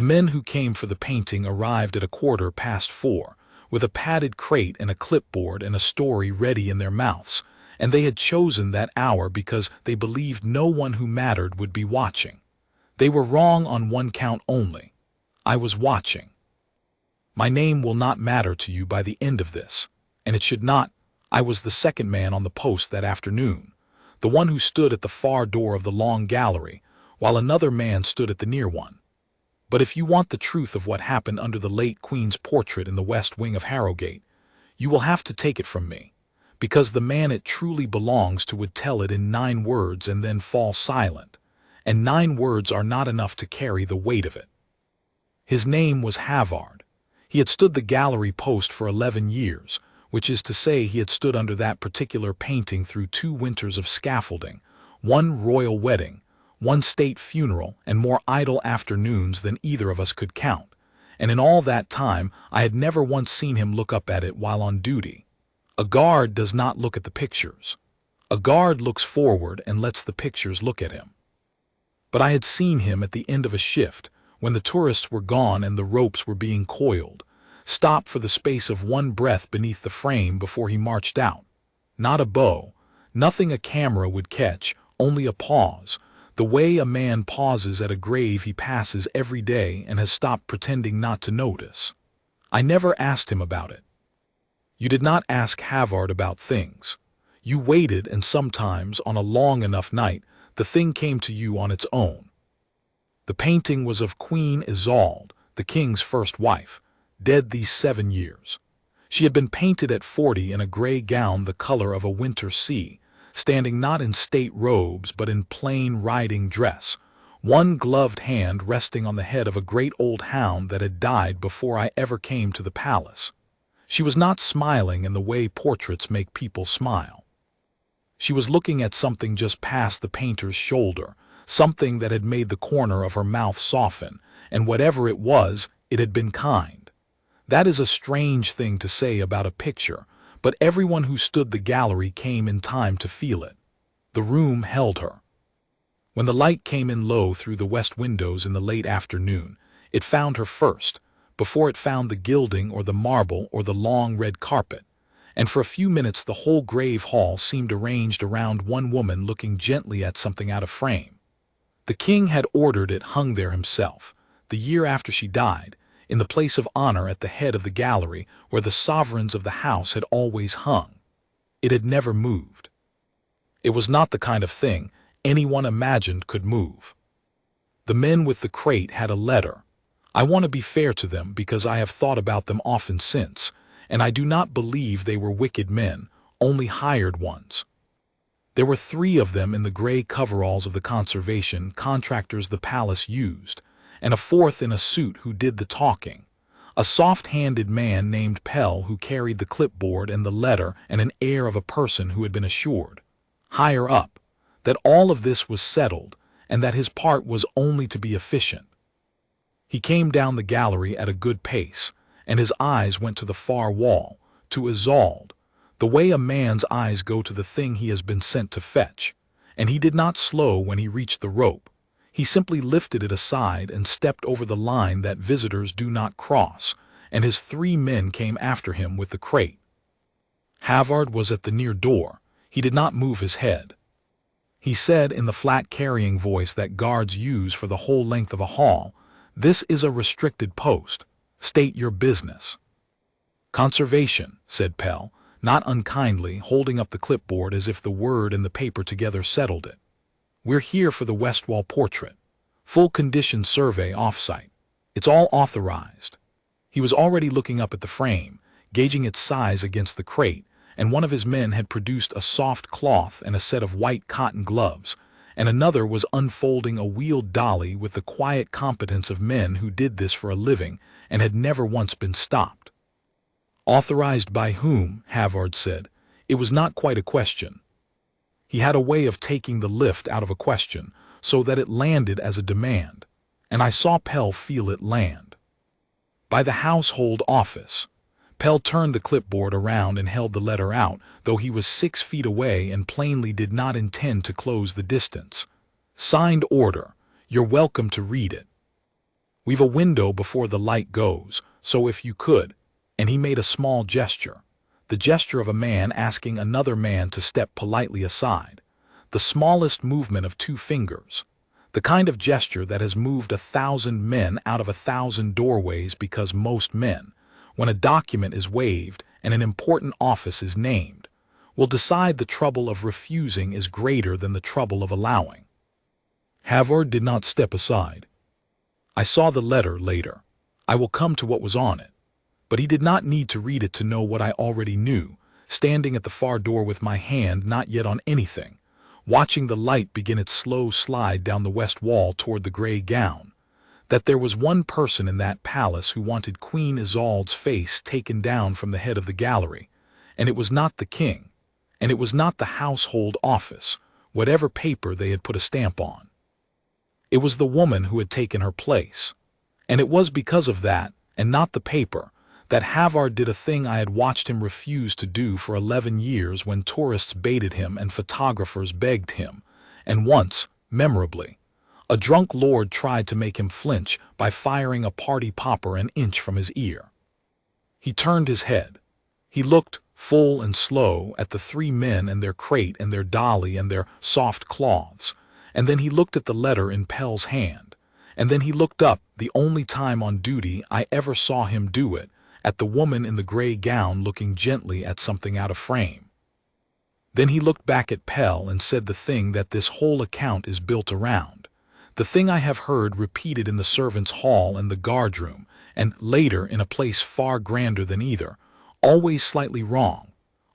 The men who came for the painting arrived at 4:15, with a padded crate and a clipboard and a story ready in their mouths, and they had chosen that hour because they believed no one who mattered would be watching. They were wrong on one count only. I was watching. My name will not matter to you by the end of this, and it should not. I was the second man on the post that afternoon, the one who stood at the far door of the long gallery, while another man stood at the near one. But if you want the truth of what happened under the late Queen's portrait in the west wing of Harrogate, you will have to take it from me, because the man it truly belongs to would tell it in 9 words and then fall silent, and 9 words are not enough to carry the weight of it. His name was Havard. He had stood the gallery post for 11 years, which is to say he had stood under that particular painting through 2 winters of scaffolding, 1 royal wedding, 1 state funeral, and more idle afternoons than either of us could count, and in all that time I had never once seen him look up at it while on duty. A guard does not look at the pictures. A guard looks forward and lets the pictures look at him. But I had seen him at the end of a shift, when the tourists were gone and the ropes were being coiled, stop for the space of 1 breath beneath the frame before he marched out. Not a bow, nothing a camera would catch, only a pause, the way a man pauses at a grave he passes every day and has stopped pretending not to notice. I never asked him about it. You did not ask Havard about things. You waited, and sometimes, on a long enough night, the thing came to you on its own. The painting was of Queen Isolde, the king's first wife, dead these 7 years. She had been painted at 40 in a gray gown the color of a winter sea, standing not in state robes but in plain riding dress, 1 gloved hand resting on the head of a great old hound that had died before I ever came to the palace. She was not smiling in the way portraits make people smile. She was looking at something just past the painter's shoulder, something that had made the corner of her mouth soften, and whatever it was, it had been kind. That is a strange thing to say about a picture, but everyone who stood the gallery came in time to feel it. The room held her. When the light came in low through the west windows in the late afternoon, it found her first, before it found the gilding or the marble or the long red carpet, and for a few minutes the whole grave hall seemed arranged around one woman looking gently at something out of frame. The king had ordered it hung there himself, the year after she died, in the place of honor at the head of the gallery where the sovereigns of the house had always hung. It had never moved. It was not the kind of thing anyone imagined could move. The men with the crate had a letter. I want to be fair to them because I have thought about them often since, and I do not believe they were wicked men, only hired ones. There were 3 of them in the gray coveralls of the conservation contractors the palace used, and a 4th in a suit who did the talking, a soft-handed man named Pell who carried the clipboard and the letter and an air of a person who had been assured, higher up, that all of this was settled and that his part was only to be efficient. He came down the gallery at a good pace, and his eyes went to the far wall, to Isolde, the way a man's eyes go to the thing he has been sent to fetch, and he did not slow when he reached the rope. He simply lifted it aside and stepped over the line that visitors do not cross, and his 3 men came after him with the crate. Havard was at the near door. He did not move his head. He said in the flat carrying voice that guards use for the whole length of a hall, "This is a restricted post. State your business." "Conservation," said Pell, not unkindly, holding up the clipboard as if the word and the paper together settled it. "We're here for the west wall portrait. Full condition survey off-site. It's all authorized." He was already looking up at the frame, gauging its size against the crate, and one of his men had produced a soft cloth and a set of white cotton gloves, and another was unfolding a wheeled dolly with the quiet competence of men who did this for a living and had never once been stopped. "Authorized by whom?" Havard said. It was not quite a question. He had a way of taking the lift out of a question so that it landed as a demand, and I saw Pell feel it land. "By the household office." Pell turned the clipboard around and held the letter out, though he was 6 feet away and plainly did not intend to close the distance. "Signed order. You're welcome to read it." We've a window before the light goes, so if you could." And he made a small gesture, the gesture of a man asking another man to step politely aside, the smallest movement of 2 fingers, the kind of gesture that has moved 1,000 men out of 1,000 doorways, because most men, when a document is waived and an important office is named, will decide the trouble of refusing is greater than the trouble of allowing. Havard did not step aside. I saw the letter later. I will come to what was on it. But he did not need to read it to know what I already knew, standing at the far door with my hand not yet on anything, watching the light begin its slow slide down the west wall toward the gray gown, that there was one person in that palace who wanted Queen Isolde's face taken down from the head of the gallery, and it was not the king, and it was not the household office, whatever paper they had put a stamp on. It was the woman who had taken her place, and it was because of that, and not the paper, that Havard did a thing I had watched him refuse to do for 11 years when tourists baited him and photographers begged him, and once, memorably, a drunk lord tried to make him flinch by firing a party popper an inch from his ear. He turned his head. He looked, full and slow, at the 3 men and their crate and their dolly and their soft cloths, and then he looked at the letter in Pell's hand, and then he looked up, the only time on duty I ever saw him do it, at the woman in the gray gown looking gently at something out of frame. Then he looked back at Pell and said the thing that this whole account is built around, the thing I have heard repeated in the servants' hall and the guardroom, and later in a place far grander than either, always slightly wrong,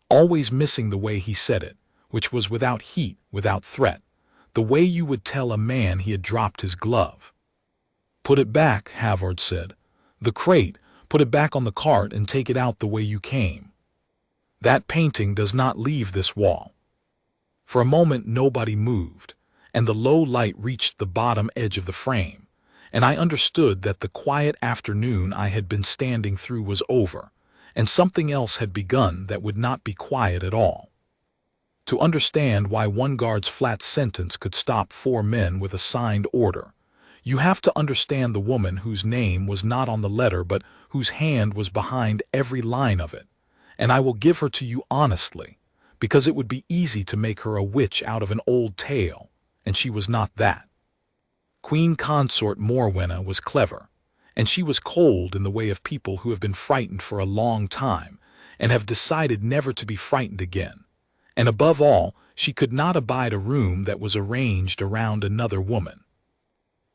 always missing the way he said it, which was without heat, without threat, the way you would tell a man he had dropped his glove. "Put it back," Havard said. "The crate, put it back on the cart and take it out the way you came. That painting does not leave this wall." For a moment nobody moved, and the low light reached the bottom edge of the frame, and I understood that the quiet afternoon I had been standing through was over, and something else had begun that would not be quiet at all. To understand why one guard's flat sentence could stop 4 men with a signed order, you have to understand the woman whose name was not on the letter but whose hand was behind every line of it, and I will give her to you honestly, because it would be easy to make her a witch out of an old tale, and she was not that. Queen Consort Morwenna was clever, and she was cold in the way of people who have been frightened for a long time and have decided never to be frightened again, and above all, she could not abide a room that was arranged around another woman.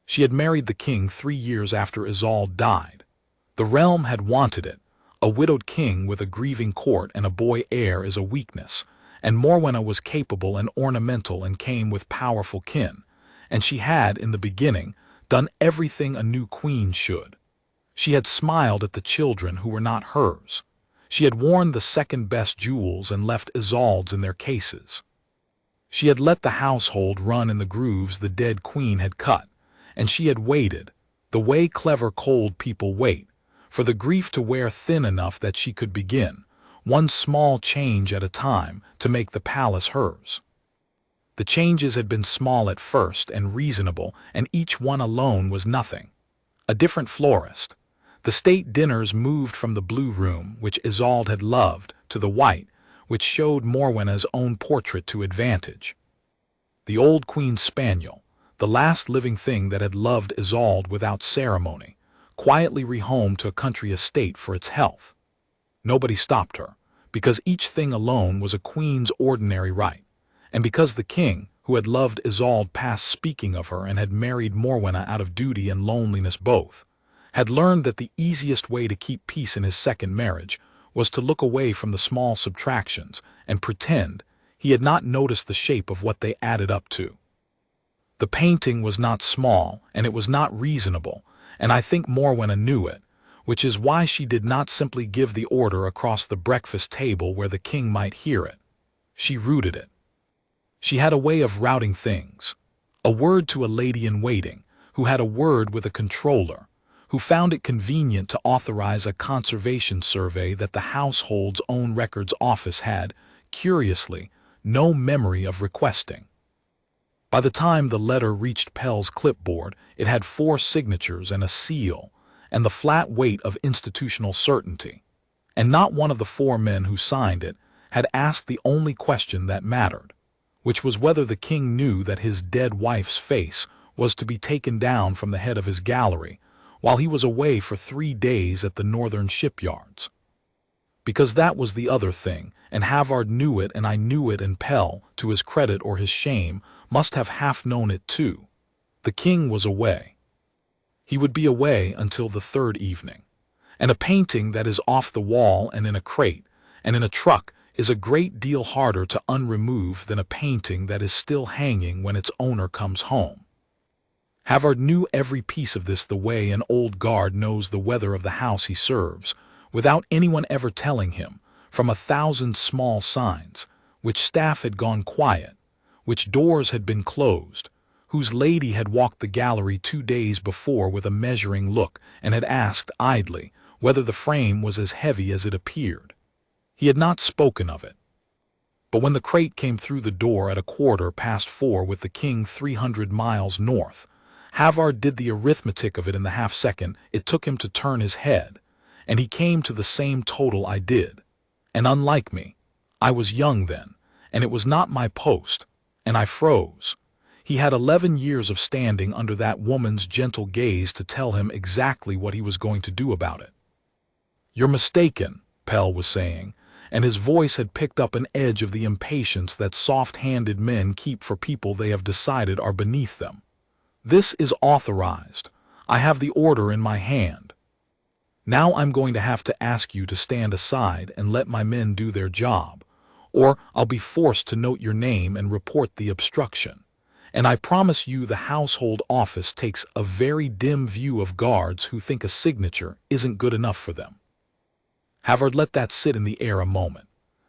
She had married the king 3 years after Isolde died. The realm had wanted it. A widowed king with a grieving court and a boy heir is a weakness, and Morwenna was capable and ornamental and came with powerful kin, and she had, in the beginning, done everything a new queen should. She had smiled at the children who were not hers. She had worn the second-best jewels and left Isolde's in their cases. She had let the household run in the grooves the dead queen had cut, and she had waited, the way clever cold people wait, for the grief to wear thin enough that she could begin, one small change at a time, to make the palace hers. The changes had been small at first and reasonable, and each one alone was nothing. A different florist. The state dinners moved from the blue room, which Isolde had loved, to the white, which showed Morwenna's own portrait to advantage. The old queen's spaniel, the last living thing that had loved Isolde without ceremony, quietly rehomed to a country estate for its health. Nobody stopped her, because each thing alone was a queen's ordinary right, and because the king, who had loved Isolde past speaking of her and had married Morwenna out of duty and loneliness both, had learned that the easiest way to keep peace in his second marriage was to look away from the small subtractions and pretend he had not noticed the shape of what they added up to. The painting was not small, and it was not reasonable, and I think Morwenna knew it, which is why she did not simply give the order across the breakfast table where the king might hear it. She rooted it. She had a way of routing things. A word to a lady-in-waiting, who had a word with a controller, who found it convenient to authorize a conservation survey that the household's own records office had, curiously, no memory of requesting. By the time the letter reached Pell's clipboard, it had 4 signatures and a seal, and the flat weight of institutional certainty. And not one of the 4 men who signed it had asked the only question that mattered, which was whether the king knew that his dead wife's face was to be taken down from the head of his gallery while he was away for 3 days at the northern shipyards. Because that was the other thing, and Havard knew it, and I knew it, and Pell, to his credit or his shame, must have half known it too. The king was away. He would be away until the 3rd evening. And a painting that is off the wall and in a crate and in a truck is a great deal harder to unremove than a painting that is still hanging when its owner comes home. Havard knew every piece of this the way an old guard knows the weather of the house he serves, without anyone ever telling him, from 1,000 small signs, which staff had gone quiet, which doors had been closed, whose lady had walked the gallery 2 days before with a measuring look and had asked idly whether the frame was as heavy as it appeared. He had not spoken of it. But when the crate came through the door at 4:15 with the king 300 miles north, Havard did the arithmetic of it in the half-second it took him to turn his head, and he came to the same total I did. And unlike me, I was young then, and it was not my post, and I froze. He had 11 years of standing under that woman's gentle gaze to tell him exactly what he was going to do about it. "You're mistaken," Pell was saying, and his voice had picked up an edge of the impatience that soft-handed men keep for people they have decided are beneath them. "This is authorized. I have the order in my hand. Now I'm going to have to ask you to stand aside and let my men do their job, or I'll be forced to note your name and report the obstruction. And I promise you the household office takes a very dim view of guards who think a signature isn't good enough for them." Havard let that sit in the air a moment.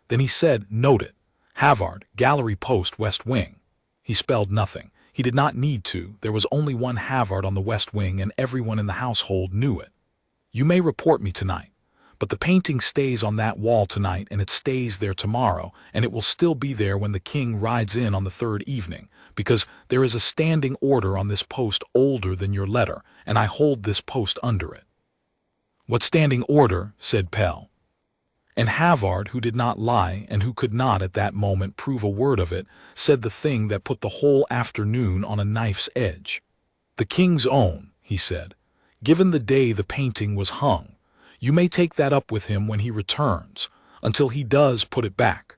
Then he said, "Note it. Havard, gallery post, west wing." He spelled nothing. He did not need to. There was only one Havard on the west wing, and everyone in the household knew it. "You may report me tonight, but the painting stays on that wall tonight, and it stays there tomorrow, and it will still be there when the king rides in on the 3rd evening, because there is a standing order on this post older than your letter, and I hold this post under it." "What standing order?" said Pell. And Havard, who did not lie and who could not at that moment prove a word of it, said the thing that put the whole afternoon on a knife's edge. "The king's own," he said, "given the day the painting was hung. You may take that up with him when he returns, until he does put it back."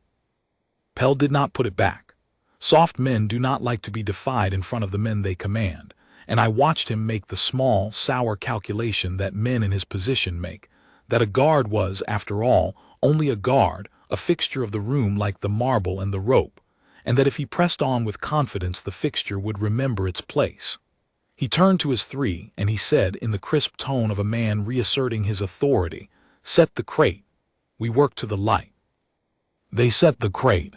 Pell did not put it back. Soft men do not like to be defied in front of the men they command, and I watched him make the small, sour calculation that men in his position make, that a guard was, after all, only a guard, a fixture of the room like the marble and the rope, and that if he pressed on with confidence the fixture would remember its place. He turned to his 3, and he said, in the crisp tone of a man reasserting his authority, "Set the crate. We work to the light." They set the crate.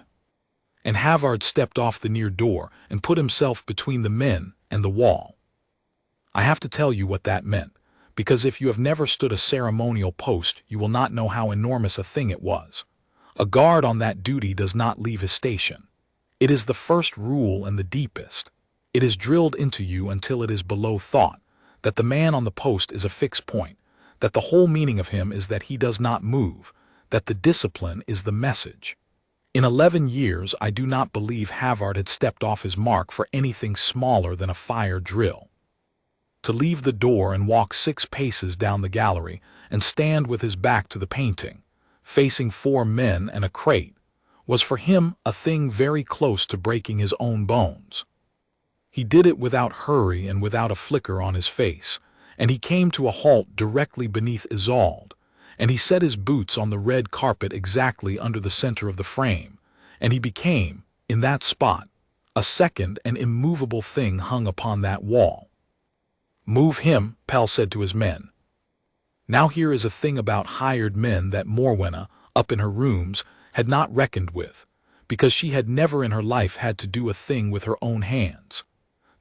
And Havard stepped off the near door and put himself between the men and the wall. I have to tell you what that meant, because if you have never stood a ceremonial post you will not know how enormous a thing it was. A guard on that duty does not leave his station. It is the first rule and the deepest. It is drilled into you until it is below thought, that the man on the post is a fixed point, that the whole meaning of him is that he does not move, that the discipline is the message. In 11 years I do not believe Havard had stepped off his mark for anything smaller than a fire drill. To leave the door and walk 6 paces down the gallery and stand with his back to the painting, facing 4 men and a crate, was for him a thing very close to breaking his own bones. He did it without hurry and without a flicker on his face, and he came to a halt directly beneath Isolde, and he set his boots on the red carpet exactly under the center of the frame, and he became, in that spot, a second and immovable thing hung upon that wall. "Move him," Pell said to his men. Now here is a thing about hired men that Morwenna, up in her rooms, had not reckoned with, because she had never in her life had to do a thing with her own hands.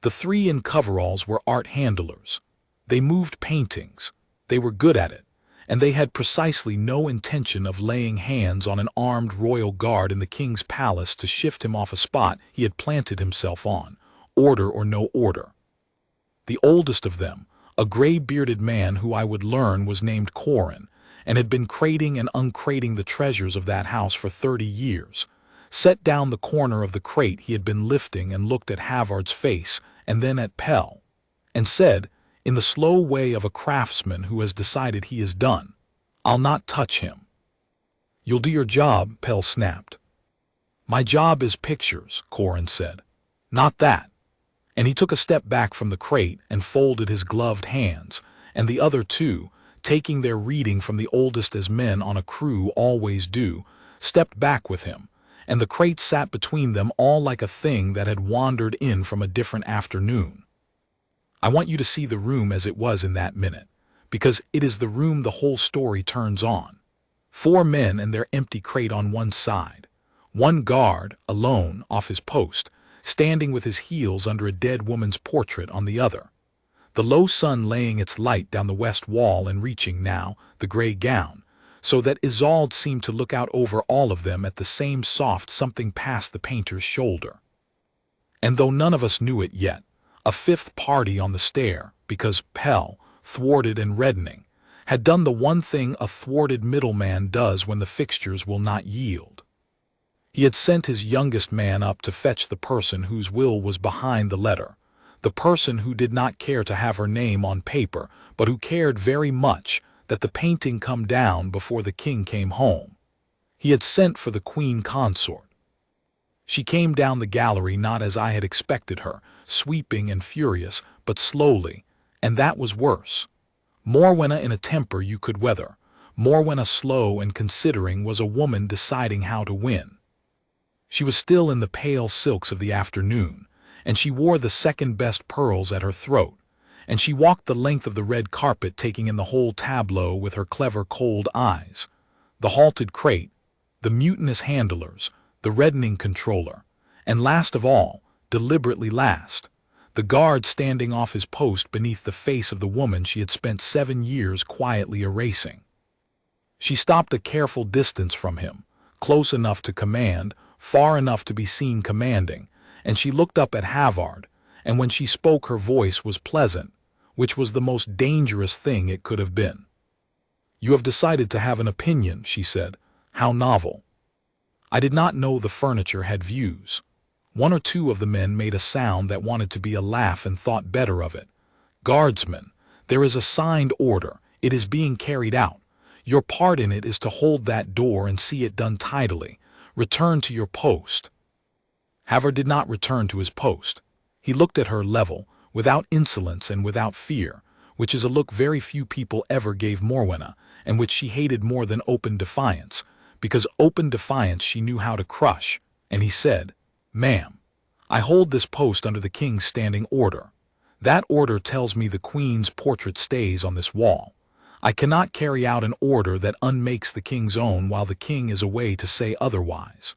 The 3 in coveralls were art handlers. They moved paintings. They were good at it, and they had precisely no intention of laying hands on an armed royal guard in the king's palace to shift him off a spot he had planted himself on, order or no order. The oldest of them, a gray-bearded man who I would learn was named Corin, and had been crating and uncrating the treasures of that house for 30 years, set down the corner of the crate he had been lifting and looked at Havard's face and then at Pell, and said, in the slow way of a craftsman who has decided he is done, "I'll not touch him." "You'll do your job," Pell snapped. "My job is pictures," Corin said. "Not that." And he took a step back from the crate and folded his gloved hands, and the other two, taking their reading from the oldest as men on a crew always do, stepped back with him, and the crate sat between them all like a thing that had wandered in from a different afternoon. I want you to see the room as it was in that minute, because it is the room the whole story turns on. 4 men and their empty crate on one side, one guard, alone, off his post, standing with his heels under a dead woman's portrait on the other, the low sun laying its light down the west wall and reaching now the gray gown, so that Isolde seemed to look out over all of them at the same soft something past the painter's shoulder. And though none of us knew it yet, a 5th party on the stair, because Pell, thwarted and reddening, had done the one thing a thwarted middleman does when the fixtures will not yield. He had sent his youngest man up to fetch the person whose will was behind the letter, the person who did not care to have her name on paper, but who cared very much that the painting come down before the king came home. He had sent for the Queen Consort. She came down the gallery not as I had expected her, sweeping and furious, but slowly, and that was worse. Morwenna in a temper you could weather, Morwenna slow and considering was a woman deciding how to win. She was still in the pale silks of the afternoon, and she wore the second-best pearls at her throat, and she walked the length of the red carpet taking in the whole tableau with her clever cold eyes, the halted crate, the mutinous handlers, the reddening controller, and last of all, deliberately last, the guard standing off his post beneath the face of the woman she had spent 7 years quietly erasing. She stopped a careful distance from him, close enough to command, far enough to be seen commanding, and she looked up at Havard, and when she spoke her voice was pleasant, which was the most dangerous thing it could have been. "You have decided to have an opinion," she said. "How novel." I did not know the furniture had views. 1 or 2 of the men made a sound that wanted to be a laugh and thought better of it. "Guardsman, there is a signed order. It is being carried out. Your part in it is to hold that door and see it done tidily. Return to your post." Havard did not return to his post. He looked at her level, without insolence and without fear, which is a look very few people ever gave Morwenna, and which she hated more than open defiance, because open defiance she knew how to crush, and he said, "Ma'am, I hold this post under the king's standing order. That order tells me the queen's portrait stays on this wall. I cannot carry out an order that unmakes the king's own while the king is away to say otherwise.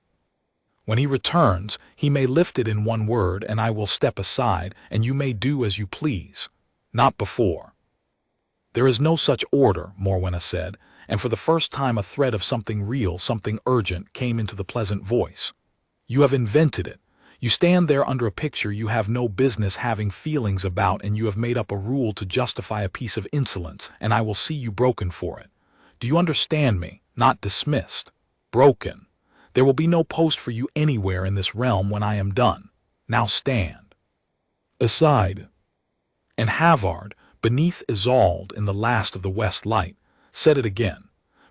When he returns, he may lift it in 1 word and I will step aside and you may do as you please. Not before." "There is no such order," Morwenna said, and for the first time a thread of something real, something urgent, came into the pleasant voice. "You have invented it. You stand there under a picture you have no business having feelings about, and you have made up a rule to justify a piece of insolence, and I will see you broken for it. Do you understand me? Not dismissed. Broken. There will be no post for you anywhere in this realm when I am done. Now stand." Aside. And Havard, beneath Isolde in the last of the west light, said it again,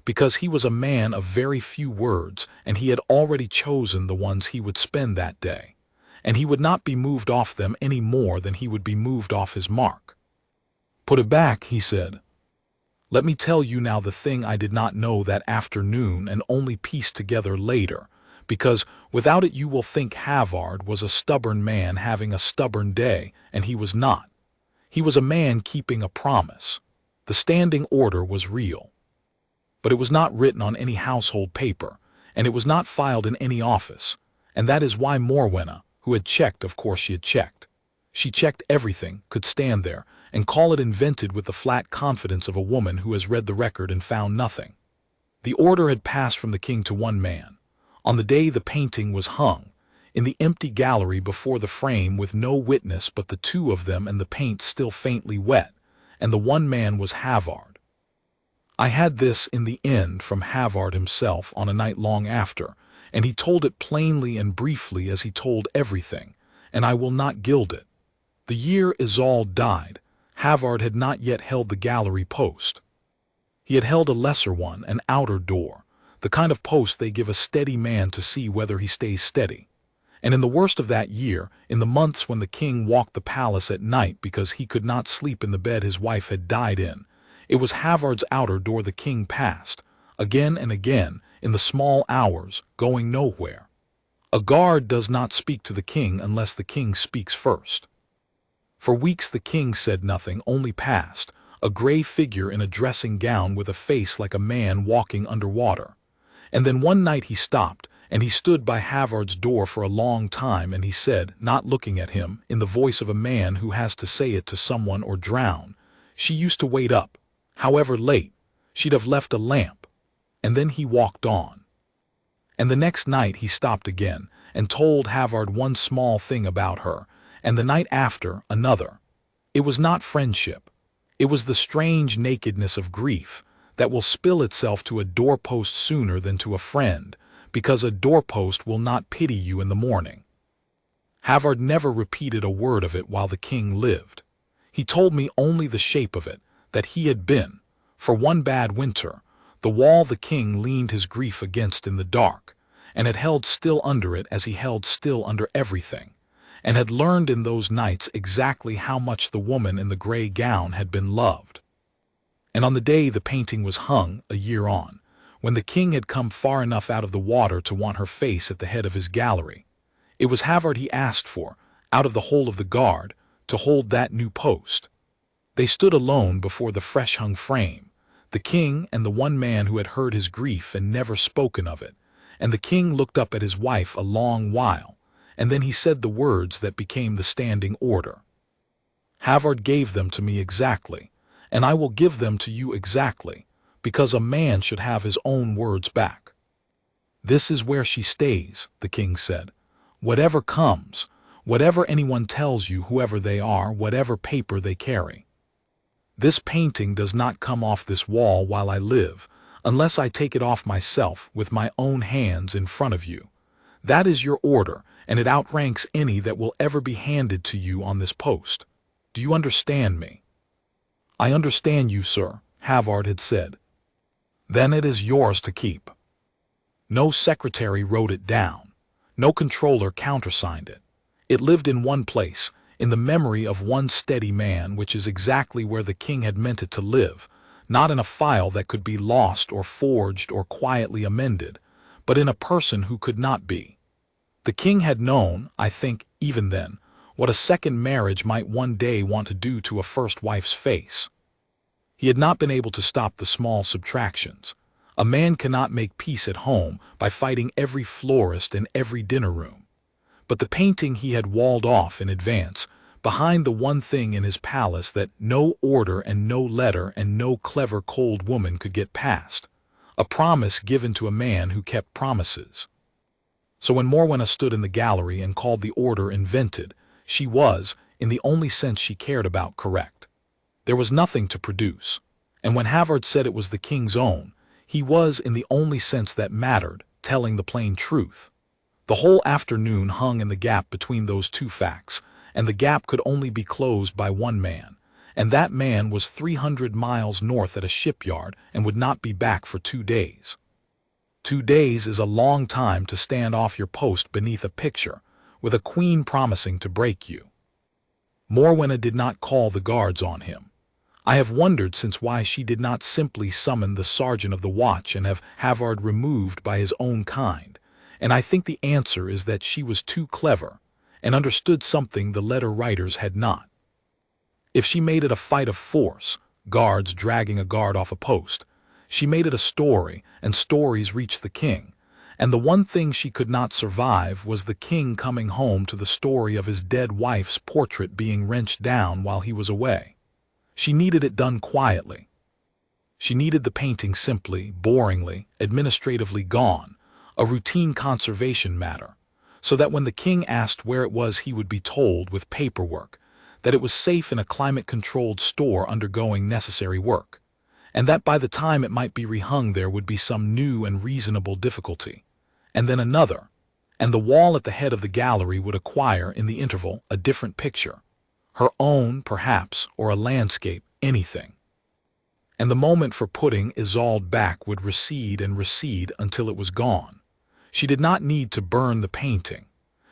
because he was a man of very few words, and he had already chosen the ones he would spend that day, and he would not be moved off them any more than he would be moved off his mark. "Put it back," he said. "Let me tell you now the thing I did not know that afternoon and only pieced together later, because without it you will think Havard was a stubborn man having a stubborn day, and he was not. He was a man keeping a promise. The standing order was real. But it was not written on any household paper, and it was not filed in any office, and that is why Morwenna, who had checked, of course she had checked. She checked everything, could stand there, and call it invented with the flat confidence of a woman who has read the record and found nothing. The order had passed from the king to 1 man. On the day the painting was hung, in the empty gallery before the frame with no witness but the two of them and the paint still faintly wet, and the one man was Havard. I had this in the end from Havard himself on a night long after, and he told it plainly and briefly as he told everything, and I will not gild it. The year Isolde died, Havard had not yet held the gallery post. He had held a lesser one, an outer door, the kind of post they give a steady man to see whether he stays steady. And in the worst of that year, in the months when the king walked the palace at night because he could not sleep in the bed his wife had died in, it was Havard's outer door the king passed, again and again, in the small hours, going nowhere. A guard does not speak to the king unless the king speaks first. For weeks the king said nothing, only passed, a gray figure in a dressing gown with a face like a man walking underwater. And then one night he stopped, and he stood by Havard's door for a long time, and he said, not looking at him, in the voice of a man who has to say it to someone or drown, "She used to wait up, however late, she'd have left a lamp." And then he walked on. And the next night he stopped again, and told Havard one small thing about her, and the night after another. It was not friendship. It was the strange nakedness of grief that will spill itself to a doorpost sooner than to a friend, because a doorpost will not pity you in the morning. Havard never repeated a word of it while the king lived. He told me only the shape of it, that he had been, for one bad winter, the wall the king leaned his grief against in the dark, and had held still under it as he held still under everything, and had learned in those nights exactly how much the woman in the gray gown had been loved. And on the day the painting was hung, a year on, when the king had come far enough out of the water to want her face at the head of his gallery, it was Havard he asked for, out of the whole of the guard, to hold that new post. They stood alone before the fresh-hung frame, the king and the one man who had heard his grief and never spoken of it, and the king looked up at his wife a long while, and then he said the words that became the standing order. Havard gave them to me exactly, and I will give them to you exactly, because a man should have his own words back. "This is where she stays," the king said. "Whatever comes, whatever anyone tells you, whoever they are, whatever paper they carry. This painting does not come off this wall while I live, unless I take it off myself with my own hands in front of you. That is your order, and it outranks any that will ever be handed to you on this post. Do you understand me?" "I understand you, sir," Havard had said. "Then it is yours to keep." No secretary wrote it down. No controller countersigned it. It lived in one place, in the memory of one steady man, which is exactly where the king had meant it to live, not in a file that could be lost or forged or quietly amended, but in a person who could not be. The king had known, I think, even then, what a second marriage might one day want to do to a first wife's face. He had not been able to stop the small subtractions. A man cannot make peace at home by fighting every florist in every dinner room. But the painting he had walled off in advance, behind the one thing in his palace that no order and no letter and no clever cold woman could get past, a promise given to a man who kept promises. So when Morwenna stood in the gallery and called the order invented, she was, in the only sense she cared about, correct. There was nothing to produce, and when Havard said it was the king's own, he was, in the only sense that mattered, telling the plain truth. The whole afternoon hung in the gap between those two facts, and the gap could only be closed by one man, and that man was 300 miles north at a shipyard and would not be back for 2 days. 2 days is a long time to stand off your post beneath a picture, with a queen promising to break you. Morwenna did not call the guards on him. I have wondered since why she did not simply summon the sergeant of the watch and have Havard removed by his own kind, and I think the answer is that she was too clever, and understood something the letter writers had not. If she made it a fight of force, guards dragging a guard off a post, she made it a story, and stories reached the king, and the one thing she could not survive was the king coming home to the story of his dead wife's portrait being wrenched down while he was away. She needed it done quietly. She needed the painting simply, boringly, administratively gone, a routine conservation matter, so that when the king asked where it was he would be told with paperwork that it was safe in a climate-controlled store undergoing necessary work, and that by the time it might be rehung there would be some new and reasonable difficulty, and then another, and the wall at the head of the gallery would acquire in the interval a different picture, her own perhaps, or a landscape, anything. And the moment for putting Isolde back would recede and recede until it was gone. She did not need to burn the painting.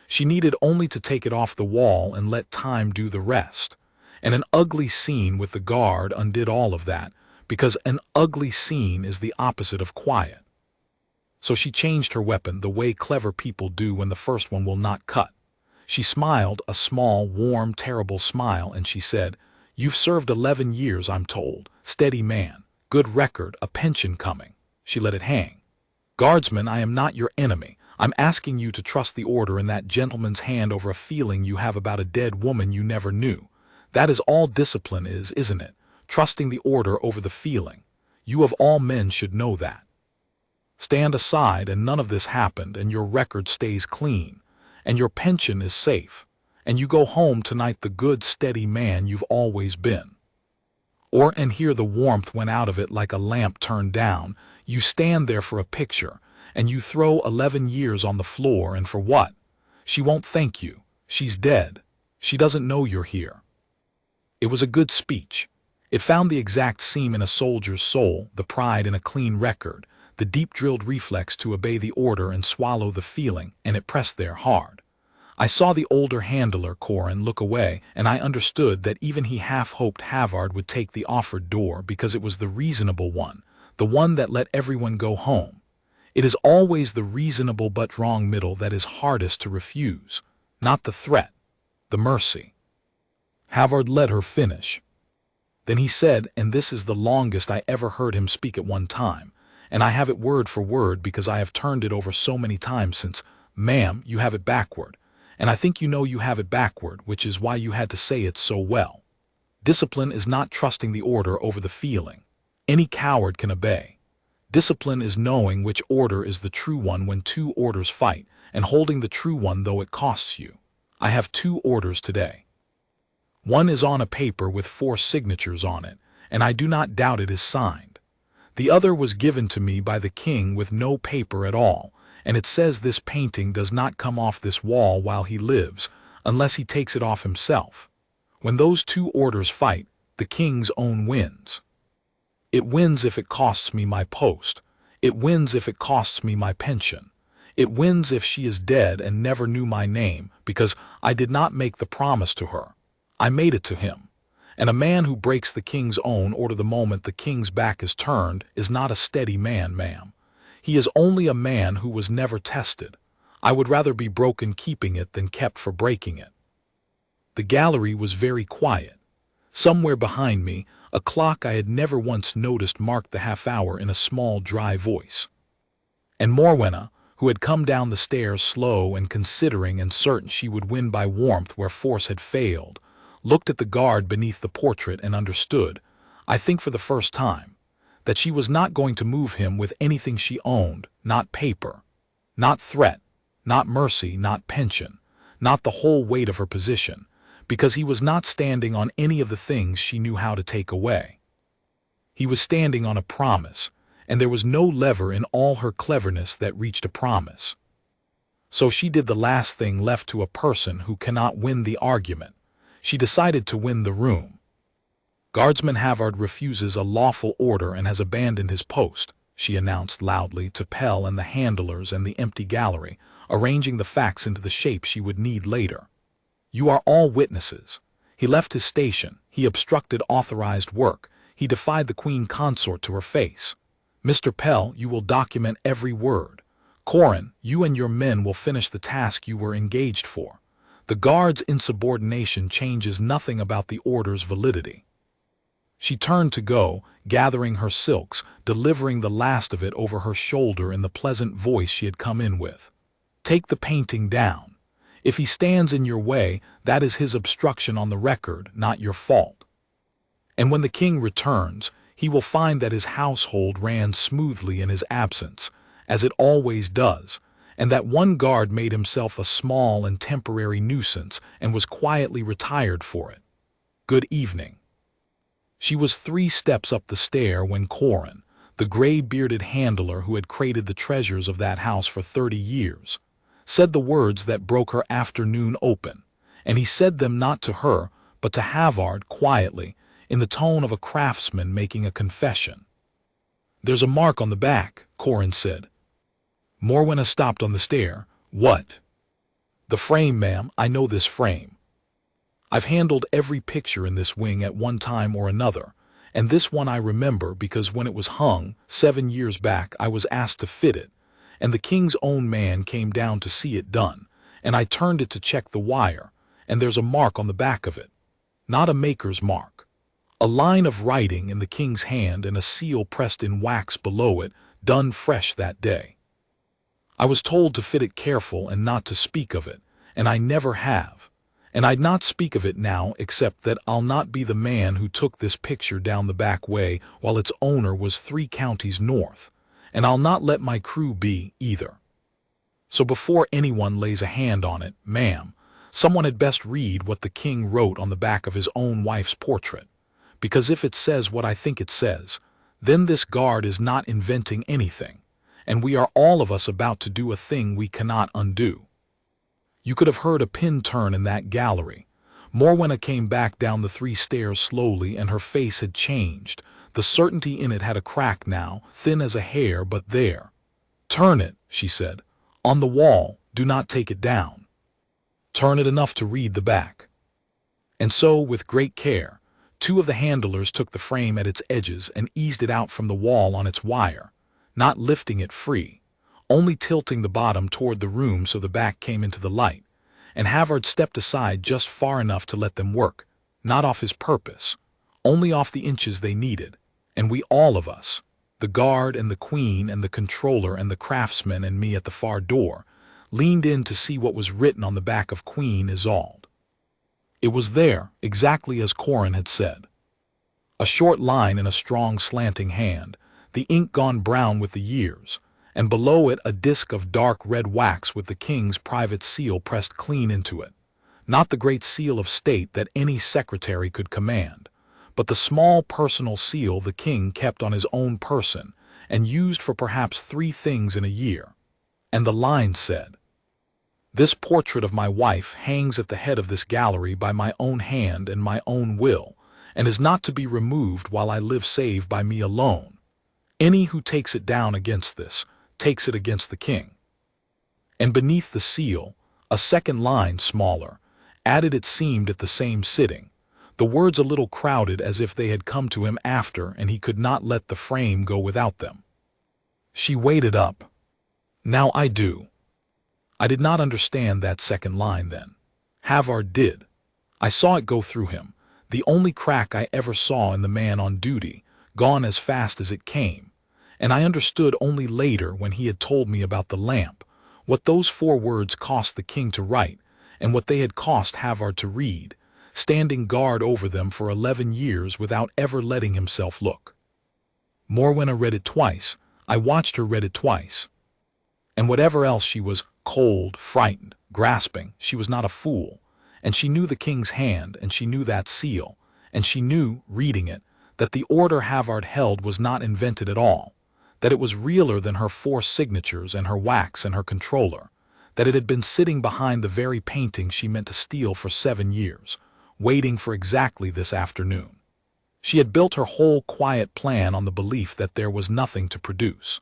She needed only to take it off the wall and let time do the rest. And an ugly scene with the guard undid all of that, because an ugly scene is the opposite of quiet. So she changed her weapon the way clever people do when the first one will not cut. She smiled, a small, warm, terrible smile, and she said, "You've served 11 years, I'm told. Steady man. Good record, a pension coming." She let it hang. "Guardsman, I am not your enemy. I'm asking you to trust the order in that gentleman's hand over a feeling you have about a dead woman you never knew. That is all discipline is, isn't it? Trusting the order over the feeling. You of all men should know that. Stand aside and none of this happened, and your record stays clean, and your pension is safe, and you go home tonight the good, steady man you've always been." And here the warmth went out of it like a lamp turned down. You stand there for a picture, and you throw 11 years on the floor, and for what? She won't thank you. She's dead. She doesn't know you're here. It was a good speech. It found the exact seam in a soldier's soul, the pride in a clean record, the deep-drilled reflex to obey the order and swallow the feeling, and it pressed there hard. I saw the older handler, Corin, look away, and I understood that even he half-hoped Havard would take the offered door because it was the reasonable one, the one that let everyone go home. It is always the reasonable but wrong middle that is hardest to refuse, not the threat, the mercy. Havard let her finish. Then he said, and this is the longest I ever heard him speak at one time, and I have it word for word because I have turned it over so many times since, "Ma'am, you have it backward, and I think you know you have it backward, which is why you had to say it so well. Discipline is not trusting the order over the feeling. Any coward can obey. Discipline is knowing which order is the true one when two orders fight, and holding the true one though it costs you. I have 2 orders today. One is on a paper with 4 signatures on it, and I do not doubt it is signed. The other was given to me by the king with no paper at all, and it says this painting does not come off this wall while he lives, unless he takes it off himself. When those 2 orders fight, the king's own wins. It wins if it costs me my post. It wins if it costs me my pension. It wins if she is dead and never knew my name, because I did not make the promise to her. I made it to him. And a man who breaks the king's own order the moment the king's back is turned is not a steady man, ma'am. He is only a man who was never tested. I would rather be broken keeping it than kept for breaking it. The gallery was very quiet. Somewhere behind me, a clock I had never once noticed marked the half-hour in a small, dry voice. And Morwenna, who had come down the stairs slow and considering and certain she would win by warmth where force had failed, looked at the guard beneath the portrait and understood, I think for the first time, that she was not going to move him with anything she owned, not paper, not threat, not mercy, not pension, not the whole weight of her position, because he was not standing on any of the things she knew how to take away. He was standing on a promise, and there was no lever in all her cleverness that reached a promise. So she did the last thing left to a person who cannot win the argument. She decided to win the room. Guardsman Havard refuses a lawful order and has abandoned his post, she announced loudly to Pell and the handlers and the empty gallery, arranging the facts into the shape she would need later. You are all witnesses. He left his station. He obstructed authorized work. He defied the Queen Consort to her face. Mr. Pell, you will document every word. Corin, you and your men will finish the task you were engaged for. The guard's insubordination changes nothing about the order's validity. She turned to go, gathering her silks, delivering the last of it over her shoulder in the pleasant voice she had come in with. Take the painting down. If he stands in your way, that is his obstruction on the record, not your fault. And when the king returns, he will find that his household ran smoothly in his absence, as it always does, and that one guard made himself a small and temporary nuisance and was quietly retired for it. Good evening. She was 3 steps up the stair when Corin, the gray-bearded handler who had crated the treasures of that house for 30 years, said the words that broke her afternoon open, and he said them not to her, but to Havard quietly, in the tone of a craftsman making a confession. "There's a mark on the back," Corin said. Morwenna stopped on the stair. "What?" "The frame, ma'am. I know this frame. I've handled every picture in this wing at one time or another, and this one I remember because when it was hung, 7 years back, I was asked to fit it, and the king's own man came down to see it done, and I turned it to check the wire, and there's a mark on the back of it. Not a maker's mark. A line of writing in the king's hand and a seal pressed in wax below it, done fresh that day. I was told to fit it careful and not to speak of it, and I never have. And I'd not speak of it now except that I'll not be the man who took this picture down the back way while its owner was 3 counties north, and I'll not let my crew be, either. So before anyone lays a hand on it, ma'am, someone had best read what the king wrote on the back of his own wife's portrait, because if it says what I think it says, then this guard is not inventing anything, and we are all of us about to do a thing we cannot undo." You could have heard a pin turn in that gallery. Morwenna came back down the 3 stairs slowly, and her face had changed. The certainty in it had a crack now, thin as a hair, but there. "Turn it," she said. "On the wall, do not take it down. Turn it enough to read the back." And so, with great care, 2 of the handlers took the frame at its edges and eased it out from the wall on its wire, not lifting it free, only tilting the bottom toward the room so the back came into the light, and Havard stepped aside just far enough to let them work, not off his purpose, only off the inches they needed, and we all of us, the guard and the queen and the controller and the craftsman and me at the far door, leaned in to see what was written on the back of Queen Isolde. It was there, exactly as Corin had said. A short line in a strong slanting hand, the ink gone brown with the years, and below it a disk of dark red wax with the king's private seal pressed clean into it. Not the great seal of state that any secretary could command, but the small personal seal the king kept on his own person and used for perhaps 3 things in a year. And the line said, "This portrait of my wife hangs at the head of this gallery by my own hand and my own will, and is not to be removed while I live save by me alone. Any who takes it down against this, takes it against the king." And beneath the seal, a second line, smaller, added it seemed at the same sitting, the words a little crowded as if they had come to him after and he could not let the frame go without them. She waited up. "Now I do." I did not understand that second line then. Havard did. I saw it go through him, the only crack I ever saw in the man on duty, gone as fast as it came, and I understood only later when he had told me about the lamp, what those 4 words cost the king to write, and what they had cost Havard to read, standing guard over them for 11 years without ever letting himself look. Morwenna read it twice. I watched her read it twice. And whatever else she was, cold, frightened, grasping, she was not a fool, and she knew the king's hand, and she knew that seal, and she knew, reading it, that the order Havard held was not invented at all, that it was realer than her 4 signatures and her wax and her controller, that it had been sitting behind the very painting she meant to steal for 7 years, waiting for exactly this afternoon. She had built her whole quiet plan on the belief that there was nothing to produce.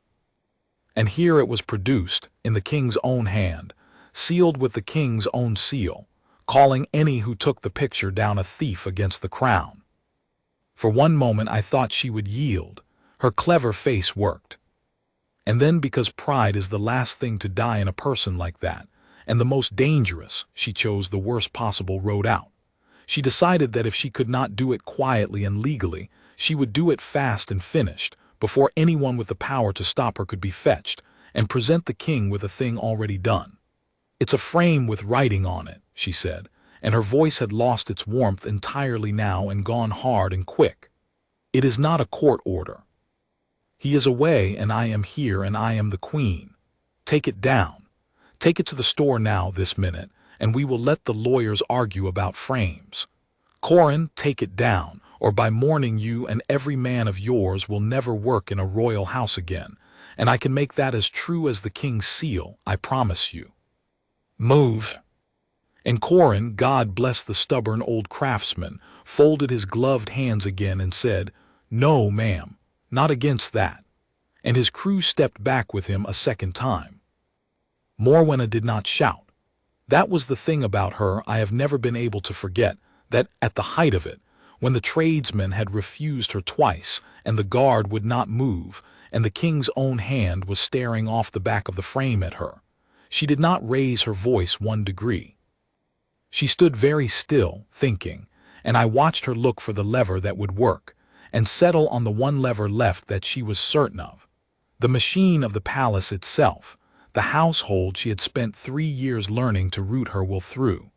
And here it was produced, in the king's own hand, sealed with the king's own seal, calling any who took the picture down a thief against the crown. For one moment I thought she would yield. Her clever face worked. And then, because pride is the last thing to die in a person like that, and the most dangerous, she chose the worst possible road out. She decided that if she could not do it quietly and legally, she would do it fast and finished, before anyone with the power to stop her could be fetched, and present the king with a thing already done. "It's a frame with writing on it," she said, and her voice had lost its warmth entirely now and gone hard and quick. "It is not a court order. He is away and I am here and I am the queen. Take it down. Take it to the store now this minute, and we will let the lawyers argue about frames. Corin, take it down, or by morning you and every man of yours will never work in a royal house again, and I can make that as true as the king's seal, I promise you. Move. And Corin, God bless the stubborn old craftsman, folded his gloved hands again and said, "No, ma'am, not against that." And his crew stepped back with him a second time. Morwenna did not shout. That was the thing about her I have never been able to forget, that at the height of it, when the tradesman had refused her twice, and the guard would not move, and the king's own hand was staring off the back of the frame at her, she did not raise her voice 1 degree. She stood very still, thinking, and I watched her look for the lever that would work, and settle on the one lever left that she was certain of. The machine of the palace itself, the household she had spent 3 years learning to root her will through.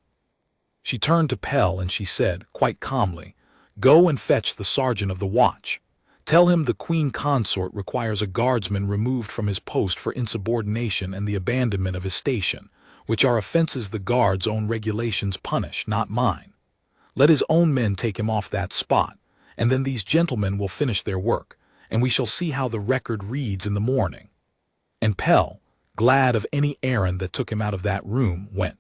She turned to Pell and she said, quite calmly, "Go and fetch the sergeant of the watch. Tell him the Queen Consort requires a guardsman removed from his post for insubordination and the abandonment of his station, which are offenses the guard's own regulations punish, not mine. Let his own men take him off that spot, and then these gentlemen will finish their work, and we shall see how the record reads in the morning." And Pell, glad of any errand that took him out of that room, went.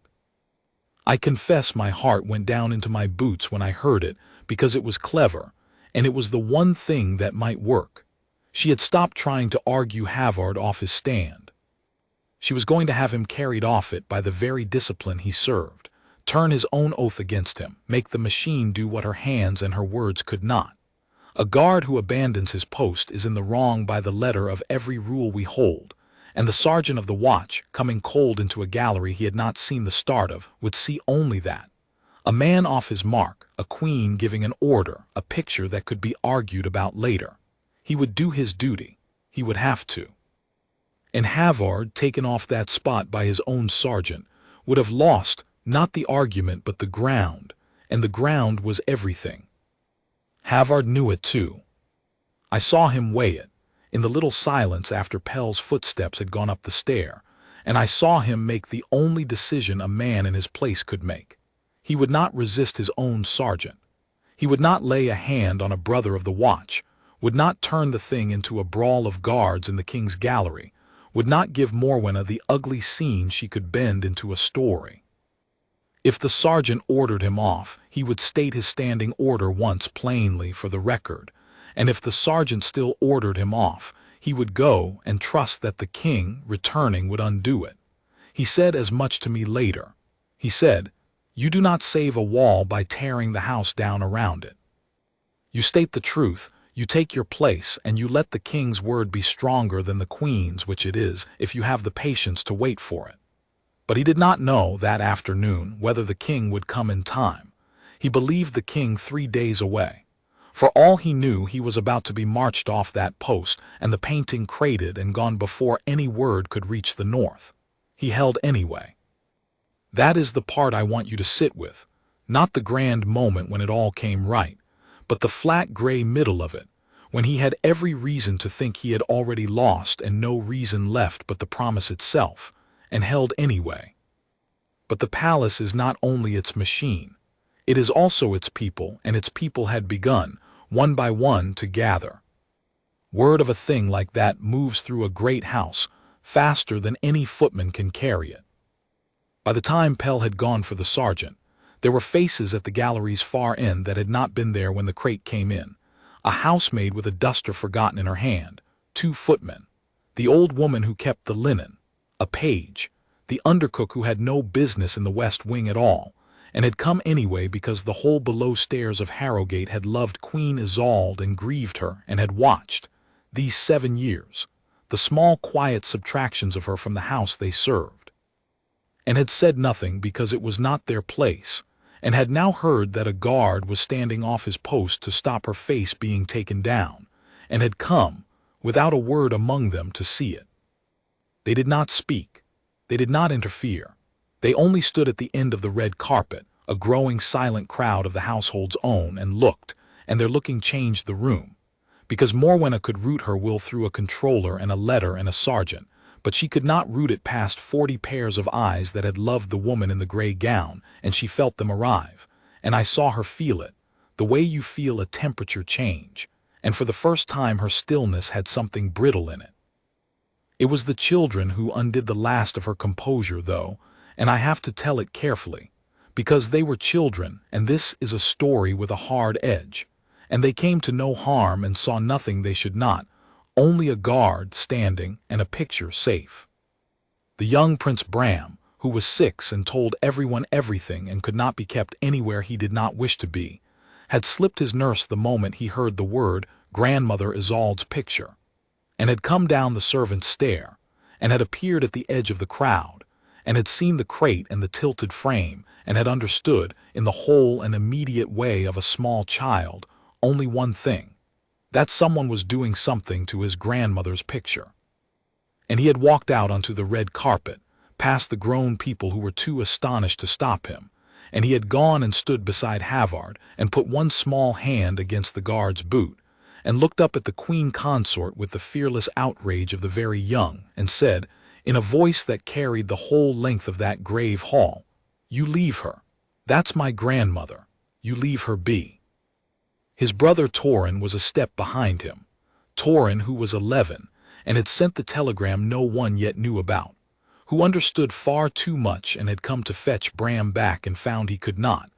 I confess my heart went down into my boots when I heard it, because it was clever, and it was the one thing that might work. She had stopped trying to argue Havard off his stand. She was going to have him carried off it by the very discipline he served, turn his own oath against him, make the machine do what her hands and her words could not. A guard who abandons his post is in the wrong by the letter of every rule we hold, and the sergeant of the watch, coming cold into a gallery he had not seen the start of, would see only that. A man off his mark, a queen giving an order, a picture that could be argued about later. He would do his duty. He would have to. And Havard, taken off that spot by his own sergeant, would have lost, not the argument but the ground, and the ground was everything. Havard knew it too. I saw him weigh it, in the little silence after Pell's footsteps had gone up the stair, and I saw him make the only decision a man in his place could make. He would not resist his own sergeant. He would not lay a hand on a brother of the watch, would not turn the thing into a brawl of guards in the king's gallery, would not give Morwenna the ugly scene she could bend into a story. If the sergeant ordered him off, he would state his standing order once plainly for the record, and if the sergeant still ordered him off, he would go and trust that the king, returning, would undo it. He said as much to me later. He said, "You do not save a wall by tearing the house down around it. You state the truth, you take your place, and you let the king's word be stronger than the queen's, which it is, if you have the patience to wait for it." But he did not know that afternoon whether the king would come in time. He believed the king 3 days away. For all he knew, he was about to be marched off that post and the painting crated and gone before any word could reach the north. He held anyway. That is the part I want you to sit with, not the grand moment when it all came right, but the flat gray middle of it, when he had every reason to think he had already lost and no reason left but the promise itself, and held anyway. But the palace is not only its machine, it is also its people, and its people had begun, one by one, to gather. Word of a thing like that moves through a great house faster than any footman can carry it. By the time Pell had gone for the sergeant, there were faces at the gallery's far end that had not been there when the crate came in. A housemaid with a duster forgotten in her hand, 2 footmen, the old woman who kept the linen, a page, the undercook who had no business in the West Wing at all, and had come anyway because the whole below stairs of Harrogate had loved Queen Isolde and grieved her and had watched, these 7 years, the small quiet subtractions of her from the house they served, and had said nothing because it was not their place, and had now heard that a guard was standing off his post to stop her face being taken down, and had come, without a word among them, to see it. They did not speak. They did not interfere. They only stood at the end of the red carpet, a growing silent crowd of the household's own, and looked, and their looking changed the room, because Morwenna could root her will through a controller and a letter and a sergeant, but she could not root it past 40 pairs of eyes that had loved the woman in the gray gown, and she felt them arrive. And I saw her feel it, the way you feel a temperature change, and for the first time her stillness had something brittle in it. It was the children who undid the last of her composure, though, and I have to tell it carefully, because they were children, and this is a story with a hard edge, and they came to no harm and saw nothing they should not, only a guard standing and a picture safe. The young Prince Bram, who was 6 and told everyone everything and could not be kept anywhere he did not wish to be, had slipped his nurse the moment he heard the word Grandmother Isolde's picture, and had come down the servants' stair, and had appeared at the edge of the crowd, and had seen the crate and the tilted frame, and had understood, in the whole and immediate way of a small child, only one thing, that someone was doing something to his grandmother's picture. And he had walked out onto the red carpet, past the grown people who were too astonished to stop him, and he had gone and stood beside Havard and put one small hand against the guard's boot, and looked up at the Queen Consort with the fearless outrage of the very young, and said, in a voice that carried the whole length of that grave hall, "You leave her. That's my grandmother. You leave her be." His brother Torin was a step behind him, Torin, who was 11, and had sent the telegram no one yet knew about, who understood far too much and had come to fetch Bram back and found he could not,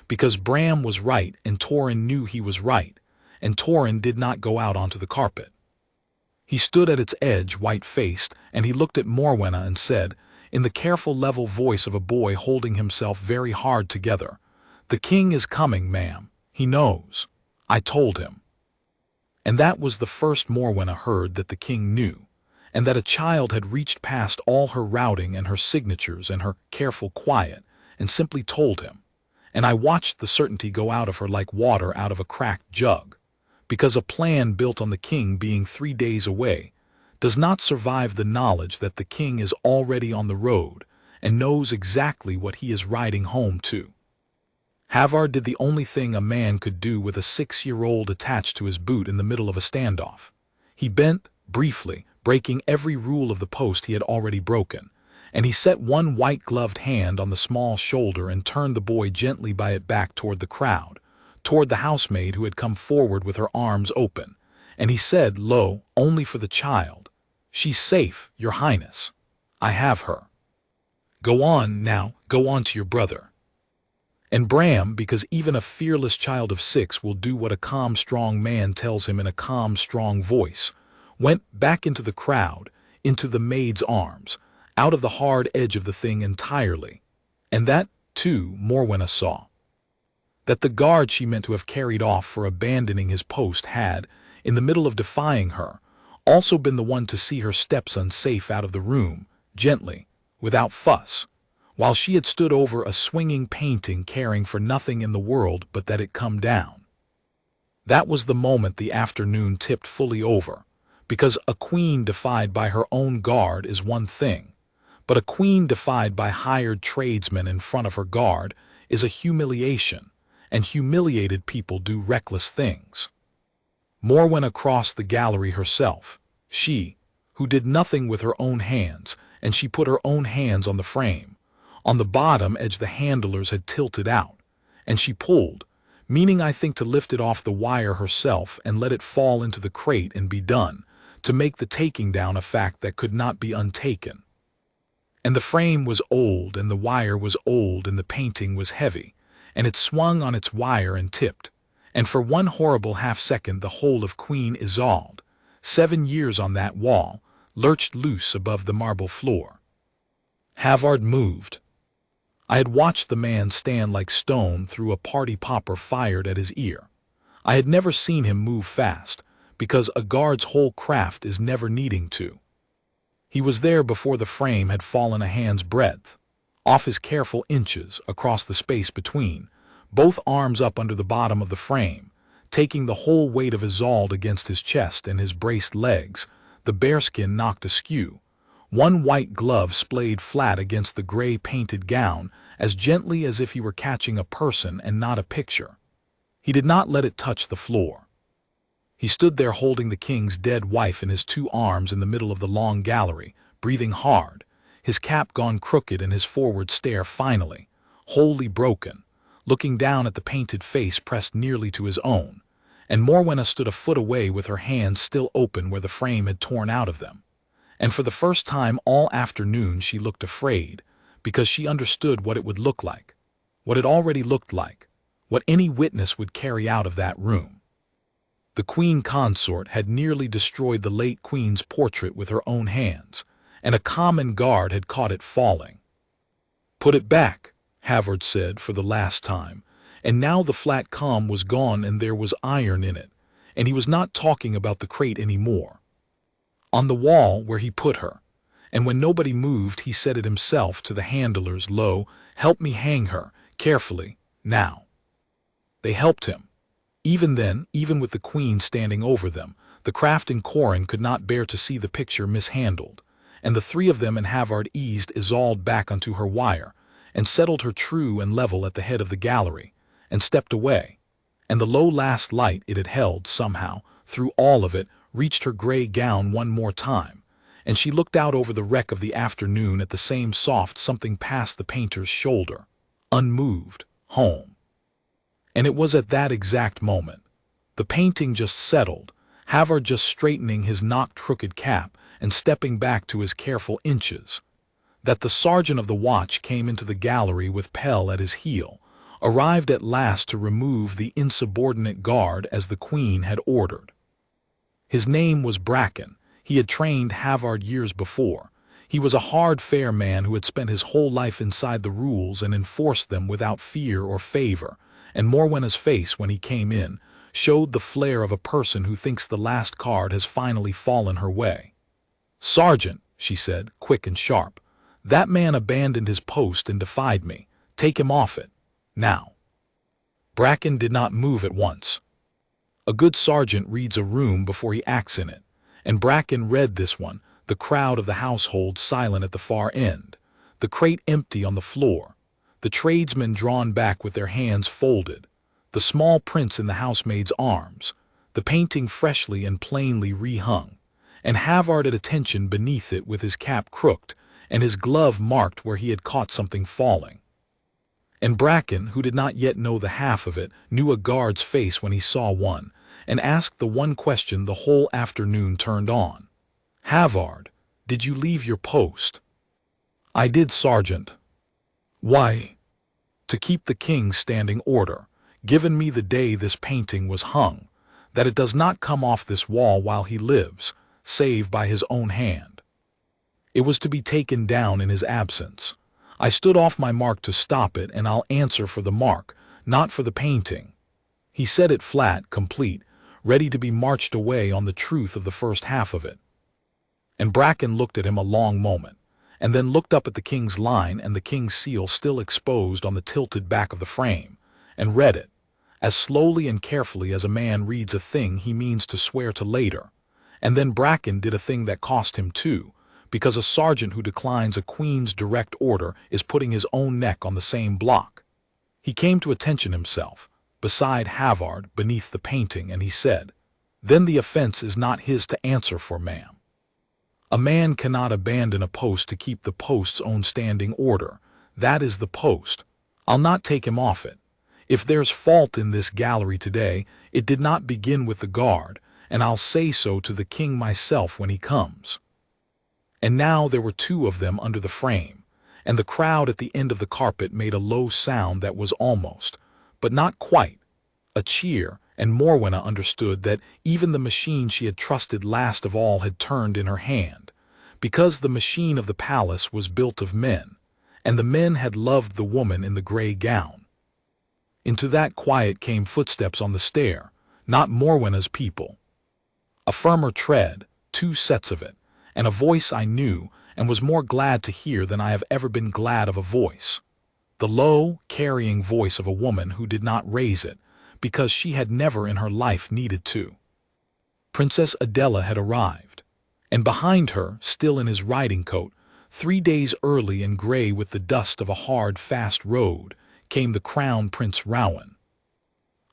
because Bram was right and Torin knew he was right, and Torin did not go out onto the carpet. He stood at its edge, white-faced, and he looked at Morwenna and said, in the careful level voice of a boy holding himself very hard together, "The king is coming, ma'am. He knows. I told him." And that was the first Morwenna heard that the king knew, and that a child had reached past all her routing and her signatures and her careful quiet, and simply told him. And I watched the certainty go out of her like water out of a cracked jug, because a plan built on the king being 3 days away does not survive the knowledge that the king is already on the road and knows exactly what he is riding home to. Havard did the only thing a man could do with a 6-year-old attached to his boot in the middle of a standoff. He bent, briefly, breaking every rule of the post he had already broken, and he set one white-gloved hand on the small shoulder and turned the boy gently by it back toward the crowd, toward the housemaid who had come forward with her arms open, and he said low, only for the child, "She's safe, your highness. I have her. Go on, now, go on to your brother." And Bram, because even a fearless child of 6 will do what a calm, strong man tells him in a calm, strong voice, went back into the crowd, into the maid's arms, out of the hard edge of the thing entirely. And that, too, Morwenna saw. That the guard she meant to have carried off for abandoning his post had, in the middle of defying her, also been the one to see her steps unsafe out of the room, gently, without fuss, while she had stood over a swinging painting caring for nothing in the world but that it come down. That was the moment the afternoon tipped fully over, because a queen defied by her own guard is one thing, but a queen defied by hired tradesmen in front of her guard is a humiliation, and humiliated people do reckless things. Morwenna crossed the gallery herself, she, who did nothing with her own hands, and she put her own hands on the frame. On the bottom edge the handlers had tilted out, and she pulled, meaning I think to lift it off the wire herself and let it fall into the crate and be done, to make the taking down a fact that could not be untaken. And the frame was old, and the wire was old, and the painting was heavy, and it swung on its wire and tipped, and for one horrible half-second the whole of Queen Isolde, 7 years on that wall, lurched loose above the marble floor. Havard moved. I had watched the man stand like stone through a party popper fired at his ear. I had never seen him move fast, because a guard's whole craft is never needing to. He was there before the frame had fallen a hand's breadth, off his careful inches, across the space between, both arms up under the bottom of the frame, taking the whole weight of Isolde against his chest and his braced legs, the bearskin knocked askew, one white glove splayed flat against the gray painted gown as gently as if he were catching a person and not a picture. He did not let it touch the floor. He stood there holding the king's dead wife in his 2 arms in the middle of the long gallery, breathing hard, his cap gone crooked and his forward stare finally, wholly broken, looking down at the painted face pressed nearly to his own, and Morwenna stood a foot away with her hands still open where the frame had torn out of them. And for the first time all afternoon she looked afraid, because she understood what it would look like, what it already looked like, what any witness would carry out of that room. The Queen Consort had nearly destroyed the late Queen's portrait with her own hands, and a common guard had caught it falling. "Put it back," Havard said for the last time, and now the flat calm was gone and there was iron in it, and he was not talking about the crate anymore. On the wall where he put her, and when nobody moved he said it himself to the handlers, "Lo, help me hang her, carefully, now." They helped him. Even then, even with the Queen standing over them, the craft in Corin could not bear to see the picture mishandled, and the three of them and Havard eased Isolde back onto her wire, and settled her true and level at the head of the gallery, and stepped away, and the low last light it had held, somehow, through all of it, reached her gray gown one more time, and she looked out over the wreck of the afternoon at the same soft something past the painter's shoulder, unmoved, home. And it was at that exact moment, the painting just settled, Havard just straightening his knocked crooked cap and stepping back to his careful inches, that the sergeant of the watch came into the gallery with Pell at his heel, arrived at last to remove the insubordinate guard as the Queen had ordered. His name was Bracken. He had trained Havard years before. He was a hard, fair man who had spent his whole life inside the rules and enforced them without fear or favor, and Morwenna's face when he came in showed the flare of a person who thinks the last card has finally fallen her way. "Sergeant," she said, quick and sharp, "that man abandoned his post and defied me. Take him off it, now." Bracken did not move at once. A good sergeant reads a room before he acts in it, and Bracken read this one, the crowd of the household silent at the far end, the crate empty on the floor, the tradesmen drawn back with their hands folded, the small prints in the housemaid's arms, the painting freshly and plainly rehung, and Havard at attention beneath it with his cap crooked and his glove marked where he had caught something falling. And Bracken, who did not yet know the half of it, knew a guard's face when he saw one, and asked the one question the whole afternoon turned on. "Havard, did you leave your post?" "I did, Sergeant." "Why?" "To keep the King's standing order, given me the day this painting was hung, that it does not come off this wall while he lives, save by his own hand. It was to be taken down in his absence. I stood off my mark to stop it, and I'll answer for the mark, not for the painting." He said it flat, complete, ready to be marched away on the truth of the first half of it. And Bracken looked at him a long moment, and then looked up at the King's line and the King's seal still exposed on the tilted back of the frame, and read it, as slowly and carefully as a man reads a thing he means to swear to later. And then Bracken did a thing that cost him too, because a sergeant who declines a Queen's direct order is putting his own neck on the same block. He came to attention himself, beside Havard, beneath the painting, and he said, "Then the offense is not his to answer for, ma'am. A man cannot abandon a post to keep the post's own standing order. That is the post. I'll not take him off it. If there's fault in this gallery today, it did not begin with the guard, and I'll say so to the King myself when he comes." And now there were two of them under the frame, and the crowd at the end of the carpet made a low sound that was almost, but not quite, a cheer, and Morwenna understood that even the machine she had trusted last of all had turned in her hand, because the machine of the palace was built of men, and the men had loved the woman in the gray gown. Into that quiet came footsteps on the stair, not Morwenna's people. A firmer tread, two sets of it, and a voice I knew and was more glad to hear than I have ever been glad of a voice. The low, carrying voice of a woman who did not raise it, because she had never in her life needed to. Princess Adela had arrived, and behind her, still in his riding coat, 3 days early and gray with the dust of a hard, fast road, came the Crown Prince Rowan.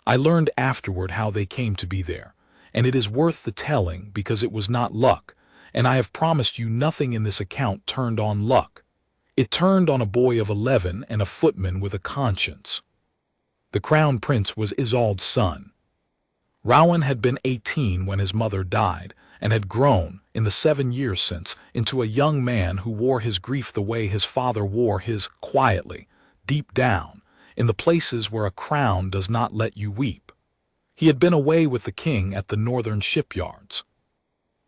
I learned afterward how they came to be there, and it is worth the telling because it was not luck, and I have promised you nothing in this account turned on luck. It turned on a boy of 11 and a footman with a conscience. The crown prince was Isolde's son. Rowan had been 18 when his mother died, and had grown, in the 7 years since, into a young man who wore his grief the way his father wore his, quietly, deep down, in the places where a crown does not let you weep. He had been away with the king at the northern shipyards.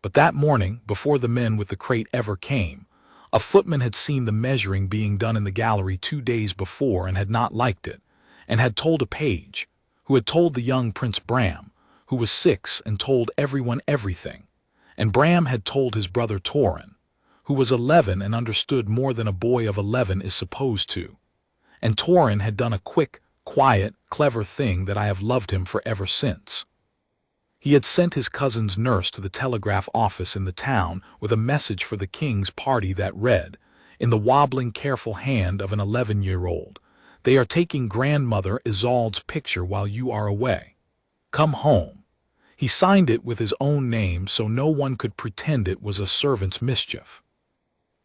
But that morning, before the men with the crate ever came, a footman had seen the measuring being done in the gallery 2 days before and had not liked it, and had told a page, who had told the young Prince Bram, who was 6 and told everyone everything, and Bram had told his brother Torin, who was 11 and understood more than a boy of 11 is supposed to, and Torin had done a quick, quiet, clever thing that I have loved him for ever since. He had sent his cousin's nurse to the telegraph office in the town with a message for the king's party that read, in the wobbling, careful hand of an 11-year-old, "They are taking grandmother Isolde's picture while you are away. Come home." He signed it with his own name so no one could pretend it was a servant's mischief.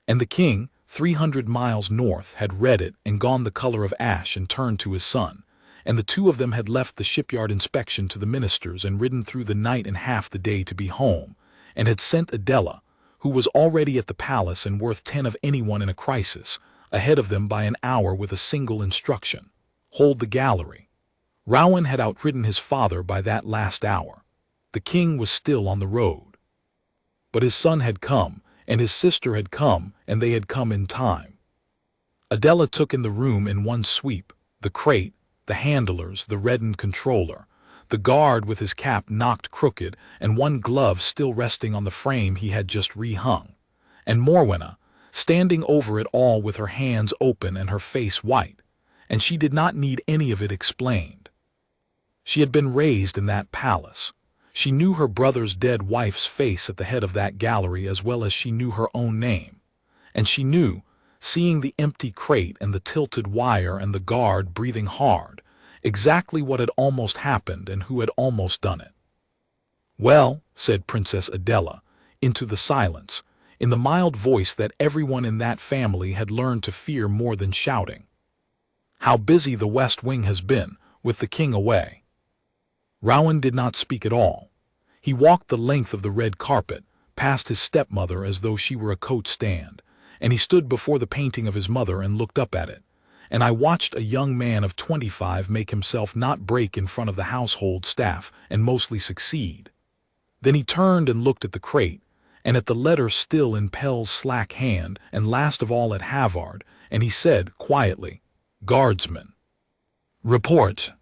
And the king, 300 miles north, had read it and gone the color of ash and turned to his son, and the two of them had left the shipyard inspection to the ministers and ridden through the night and half the day to be home, and had sent Adela, who was already at the palace and worth 10 of anyone in a crisis, ahead of them by an hour with a single instruction: hold the gallery. Rowan had outridden his father by that last hour. The king was still on the road. But his son had come, and his sister had come, and they had come in time. Adela took in the room in one sweep, the crate, the handlers, the reddened controller, the guard with his cap knocked crooked and one glove still resting on the frame he had just rehung, and Morwenna, standing over it all with her hands open and her face white, and she did not need any of it explained. She had been raised in that palace. She knew her brother's dead wife's face at the head of that gallery as well as she knew her own name, and she knew, seeing the empty crate and the tilted wire and the guard breathing hard, exactly what had almost happened and who had almost done it. "Well," said Princess Adela, into the silence, in the mild voice that everyone in that family had learned to fear more than shouting. "How busy the West Wing has been, with the king away." Rowan did not speak at all. He walked the length of the red carpet, past his stepmother as though she were a coat stand, and he stood before the painting of his mother and looked up at it, and I watched a young man of 25 make himself not break in front of the household staff and mostly succeed. Then he turned and looked at the crate, and at the letter still in Pell's slack hand, and last of all at Havard, and he said quietly, "Guardsman, report."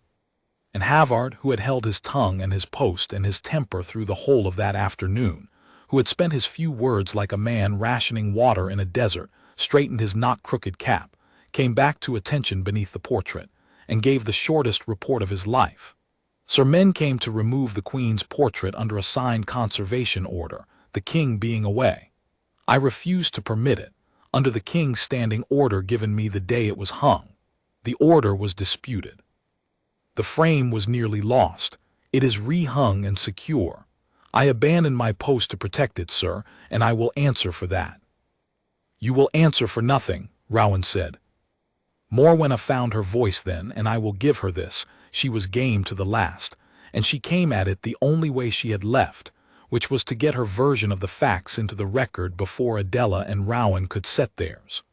And Havard, who had held his tongue and his post and his temper through the whole of that afternoon, who had spent his few words like a man rationing water in a desert, straightened his not-crooked cap, came back to attention beneath the portrait, and gave the shortest report of his life. "Sir, men came to remove the Queen's portrait under a signed conservation order, the King being away. I refused to permit it, under the King's standing order given me the day it was hung. The order was disputed. The frame was nearly lost. It is rehung and secure. I abandoned my post to protect it, sir, and I will answer for that." "You will answer for nothing," Rowan said. Morwenna found her voice then, and I will give her this: she was game to the last, and she came at it the only way she had left, which was to get her version of the facts into the record before Adela and Rowan could set theirs.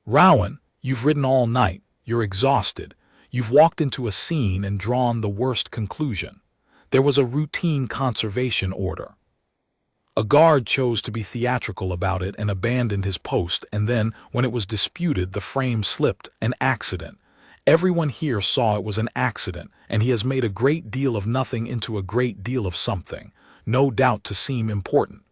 "Rowan, you've ridden all night, you're exhausted. You've walked into a scene and drawn the worst conclusion. There was a routine conservation order. A guard chose to be theatrical about it and abandoned his post, and then, when it was disputed, the frame slipped. An accident. Everyone here saw it was an accident, and he has made a great deal of nothing into a great deal of something, no doubt to seem important.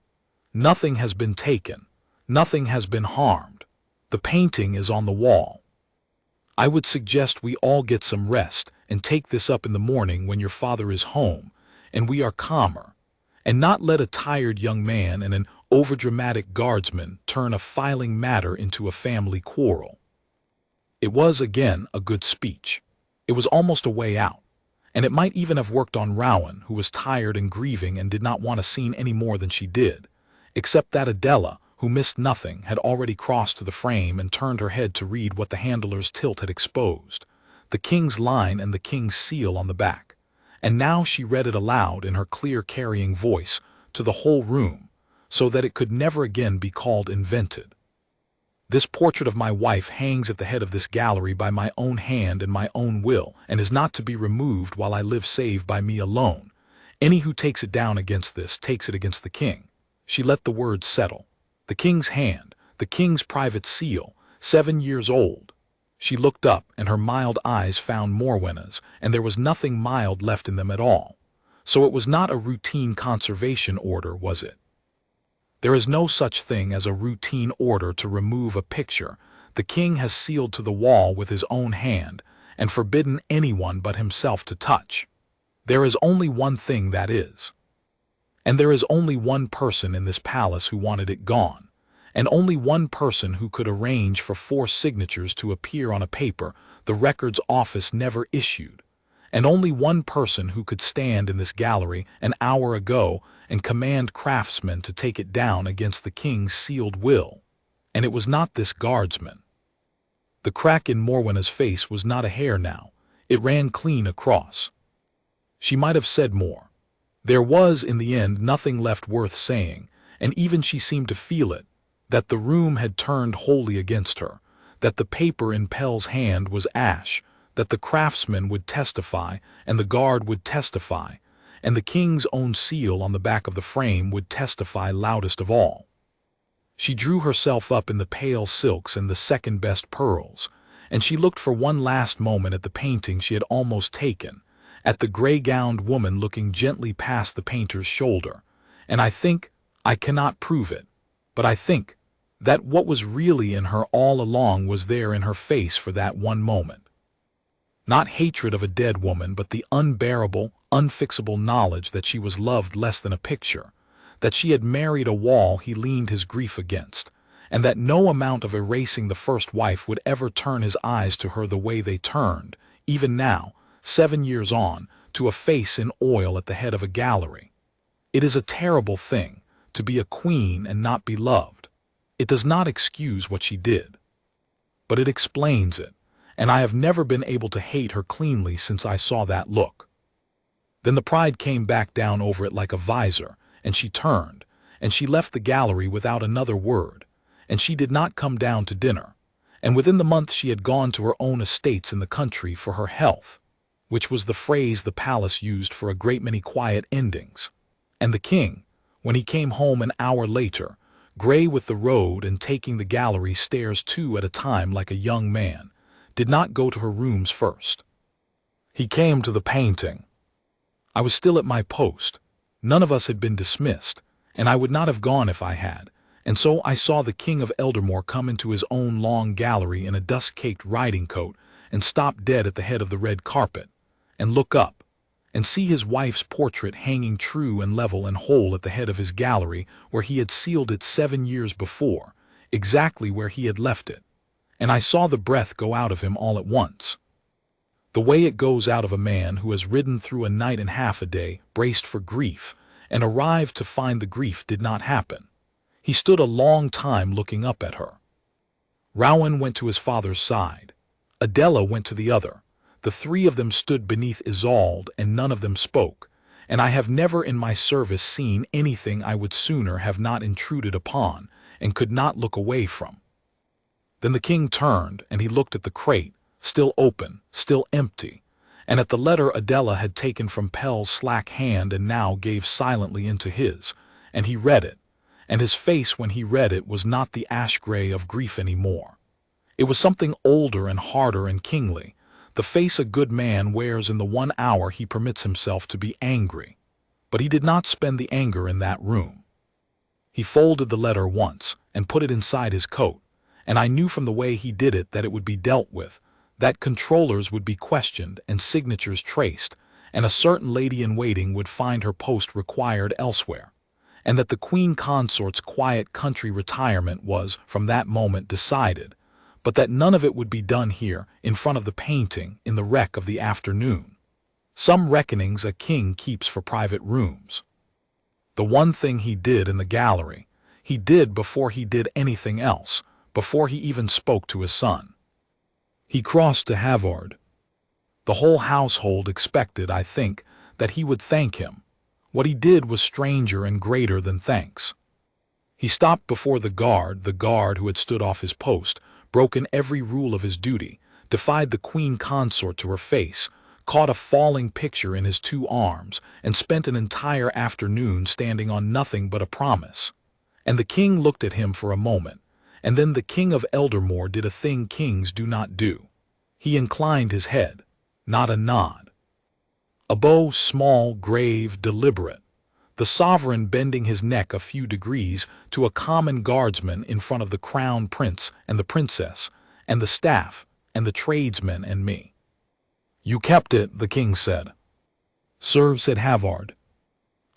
Nothing has been taken. Nothing has been harmed. The painting is on the wall. I would suggest we all get some rest and take this up in the morning when your father is home, and we are calmer, and not let a tired young man and an overdramatic guardsman turn a filing matter into a family quarrel." It was, again, a good speech. It was almost a way out, and it might even have worked on Rowan, who was tired and grieving and did not want a scene any more than she did, except that Adela, who missed nothing, had already crossed to the frame and turned her head to read what the handler's tilt had exposed, the king's line and the king's seal on the back. And now she read it aloud in her clear carrying voice to the whole room, so that it could never again be called invented. This portrait of my wife hangs at the head of this gallery by my own hand and my own will, and is not to be removed while I live save by me alone. Any who takes it down against this takes it against the king. She let the words settle. The king's hand, the king's private seal, 7 years old. She looked up, and her mild eyes found Morwenna's, and there was nothing mild left in them at all. So it was not a routine conservation order, was it? There is no such thing as a routine order to remove a picture the king has sealed to the wall with his own hand, and forbidden anyone but himself to touch. There is only one thing that is. And there is only one person in this palace who wanted it gone, and only one person who could arrange for 4 signatures to appear on a paper the records office never issued, and only one person who could stand in this gallery an hour ago and command craftsmen to take it down against the king's sealed will, and it was not this guardsman. The crack in Morwenna's face was not a hair now, it ran clean across. She might have said more. There was, in the end, nothing left worth saying, and even she seemed to feel it, that the room had turned wholly against her, that the paper in Pell's hand was ash, that the craftsman would testify, and the guard would testify, and the king's own seal on the back of the frame would testify loudest of all. She drew herself up in the pale silks and the second-best pearls, and she looked for one last moment at the painting she had almost taken, at the gray-gowned woman looking gently past the painter's shoulder, and I cannot prove it, but I think that what was really in her all along was there in her face for that one moment. Not hatred of a dead woman, but the unbearable, unfixable knowledge that she was loved less than a picture, that she had married a wall he leaned his grief against, and that no amount of erasing the first wife would ever turn his eyes to her the way they turned, even now, 7 years on, to a face in oil at the head of a gallery. It is a terrible thing to be a queen and not be loved. It does not excuse what she did, but it explains it, and I have never been able to hate her cleanly since I saw that look. Then the pride came back down over it like a visor, and she turned, and she left the gallery without another word, and she did not come down to dinner, and within the month she had gone to her own estates in the country for her health, which was the phrase the palace used for a great many quiet endings. And the king, when he came home an hour later, gray with the road and taking the gallery stairs 2 at a time like a young man, did not go to her rooms first. He came to the painting. I was still at my post. None of us had been dismissed, and I would not have gone if I had, and so I saw the King of Eldermore come into his own long gallery in a dust-caked riding coat and stop dead at the head of the red carpet, and look up, and see his wife's portrait hanging true and level and whole at the head of his gallery where he had sealed it 7 years before, exactly where he had left it, and I saw the breath go out of him all at once. The way it goes out of a man who has ridden through a night and half a day, braced for grief, and arrived to find the grief did not happen. He stood a long time looking up at her. Rowan went to his father's side. Adela went to the other. The 3 of them stood beneath Isolde, and none of them spoke, and I have never in my service seen anything I would sooner have not intruded upon, and could not look away from. Then the king turned, and he looked at the crate, still open, still empty, and at the letter Adela had taken from Pell's slack hand and now gave silently into his, and he read it, and his face when he read it was not the ash-gray of grief any more. It was something older and harder and kingly, the face a good man wears in the 1 hour he permits himself to be angry. But he did not spend the anger in that room. He folded the letter once and put it inside his coat, and I knew from the way he did it that it would be dealt with, that controllers would be questioned and signatures traced, and a certain lady-in-waiting would find her post required elsewhere, and that the Queen Consort's quiet country retirement was, from that moment, decided, but that none of it would be done here, in front of the painting, in the wreck of the afternoon. Some reckonings a king keeps for private rooms. The one thing he did in the gallery, He did before he did anything else, before he even spoke to his son. He crossed to Havard. The whole household expected, I think, that he would thank him. What he did was stranger and greater than thanks. He stopped before the guard who had stood off his post, broken every rule of his duty, defied the Queen Consort to her face, caught a falling picture in his 2 arms, and spent an entire afternoon standing on nothing but a promise. And the king looked at him for a moment, and then the king of Eldermore did a thing kings do not do. He inclined his head, not a nod. A bow, small, grave, deliberate, the sovereign bending his neck a few degrees to a common guardsman in front of the crown prince and the princess, and the staff, and the tradesmen and me. "You kept it," the king said. "Sir," said Havard,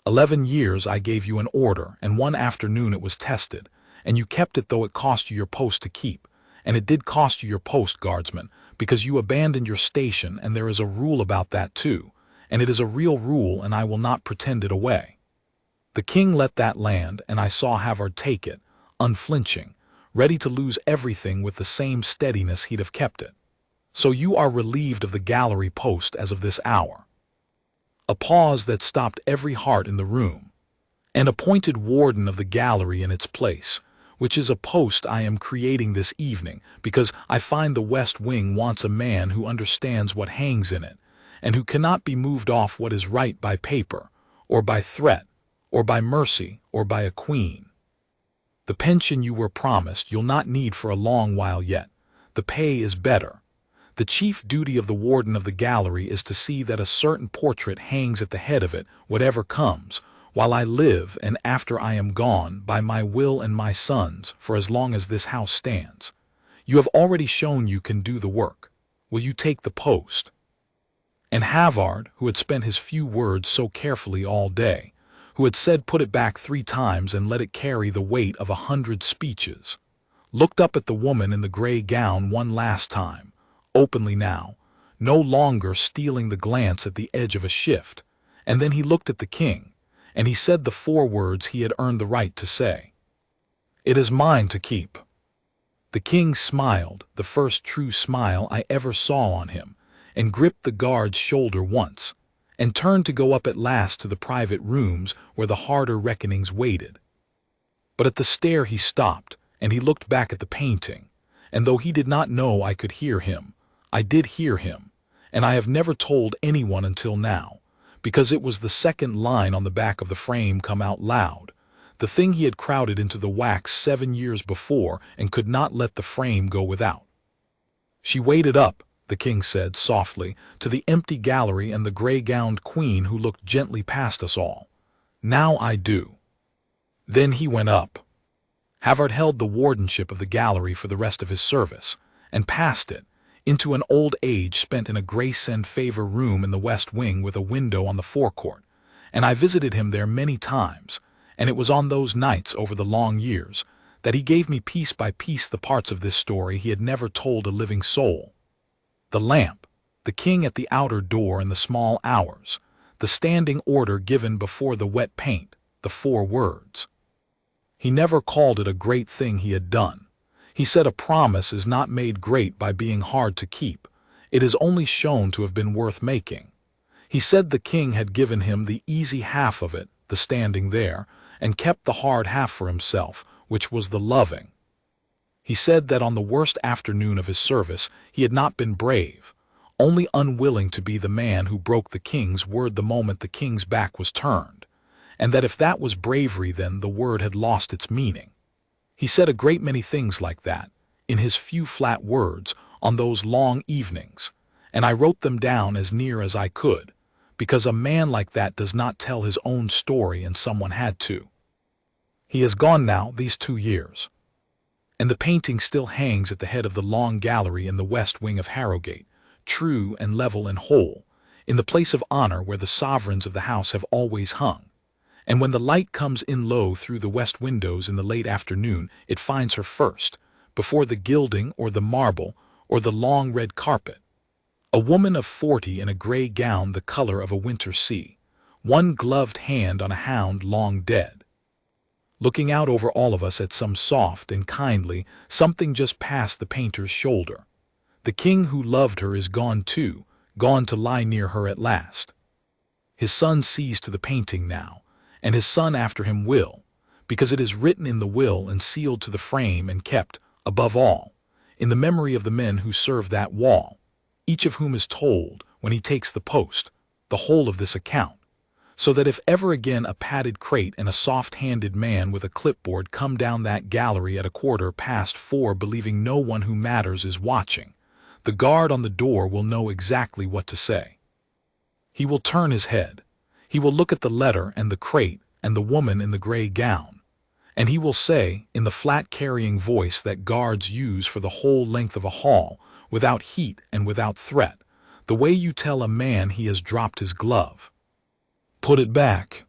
11 years I gave you an order, and one afternoon it was tested, and you kept it though it cost you your post to keep, and it did cost you your post, guardsman, because you abandoned your station, and there is a rule about that too, and it is a real rule, and I will not pretend it away." The king let that land, and I saw Havard take it, unflinching, ready to lose everything with the same steadiness he'd have kept it. "So you are relieved of the gallery post as of this hour." A pause that stopped every heart in the room. "And appointed warden of the gallery in its place, which is a post I am creating this evening, because I find the West Wing wants a man who understands what hangs in it, and who cannot be moved off what is right by paper, or by threat, or by mercy, or by a queen. The pension you were promised you'll not need for a long while yet. The pay is better. The chief duty of the warden of the gallery is to see that a certain portrait hangs at the head of it, whatever comes, while I live and after I am gone, by my will and my son's, for as long as this house stands. You have already shown you can do the work. Will you take the post?" And Havard, who had spent his few words so carefully all day, who had said put it back 3 times and let it carry the weight of 100 speeches, looked up at the woman in the gray gown one last time, openly now, no longer stealing the glance at the edge of a shift, and then he looked at the king, and he said the 4 words he had earned the right to say. "It is mine to keep." The king smiled, the first true smile I ever saw on him, and gripped the guard's shoulder once, and turned to go up at last to the private rooms where the harder reckonings waited. But at the stair he stopped, and he looked back at the painting, and though he did not know I could hear him, I did hear him, and I have never told anyone until now, because it was the second line on the back of the frame come out loud, the thing he had crowded into the wax 7 years before and could not let the frame go without. "She waded up," the king said softly, "to the empty gallery and the gray-gowned queen who looked gently past us all. Now I do." Then he went up. Havard held the wardenship of the gallery for the rest of his service, and passed it, into an old age spent in a grace and favor room in the west wing with a window on the forecourt, and I visited him there many times, and it was on those nights over the long years that he gave me piece by piece the parts of this story he had never told a living soul. The lamp, the king at the outer door in the small hours, the standing order given before the wet paint, the 4 words. He never called it a great thing he had done. He said a promise is not made great by being hard to keep. It is only shown to have been worth making. He said the king had given him the easy half of it, the standing there, and kept the hard half for himself, which was the loving. He said that on the worst afternoon of his service he had not been brave, only unwilling to be the man who broke the king's word the moment the king's back was turned, and that if that was bravery then the word had lost its meaning. He said a great many things like that, in his few flat words, on those long evenings, and I wrote them down as near as I could, because a man like that does not tell his own story and someone had to. He has gone now these 2 years. And the painting still hangs at the head of the long gallery in the west wing of Harrogate, true and level and whole, in the place of honor where the sovereigns of the house have always hung. And when the light comes in low through the west windows in the late afternoon, it finds her first, before the gilding or the marble or the long red carpet. A woman of 40 in a gray gown the color of a winter sea, one gloved hand on a hound long dead. looking out over all of us at some soft and kindly something just past the painter's shoulder. The king who loved her is gone too, gone to lie near her at last. His son sees to the painting now, and his son after him will, because it is written in the will and sealed to the frame and kept, above all, in the memory of the men who serve that wall, each of whom is told, when he takes the post, the whole of this account, so that if ever again a padded crate and a soft-handed man with a clipboard come down that gallery at 4:15 believing no one who matters is watching, the guard on the door will know exactly what to say. He will turn his head. He will look at the letter and the crate and the woman in the gray gown, and he will say, in the flat-carrying voice that guards use for the whole length of a hall, without heat and without threat, the way you tell a man he has dropped his glove, "Put it back."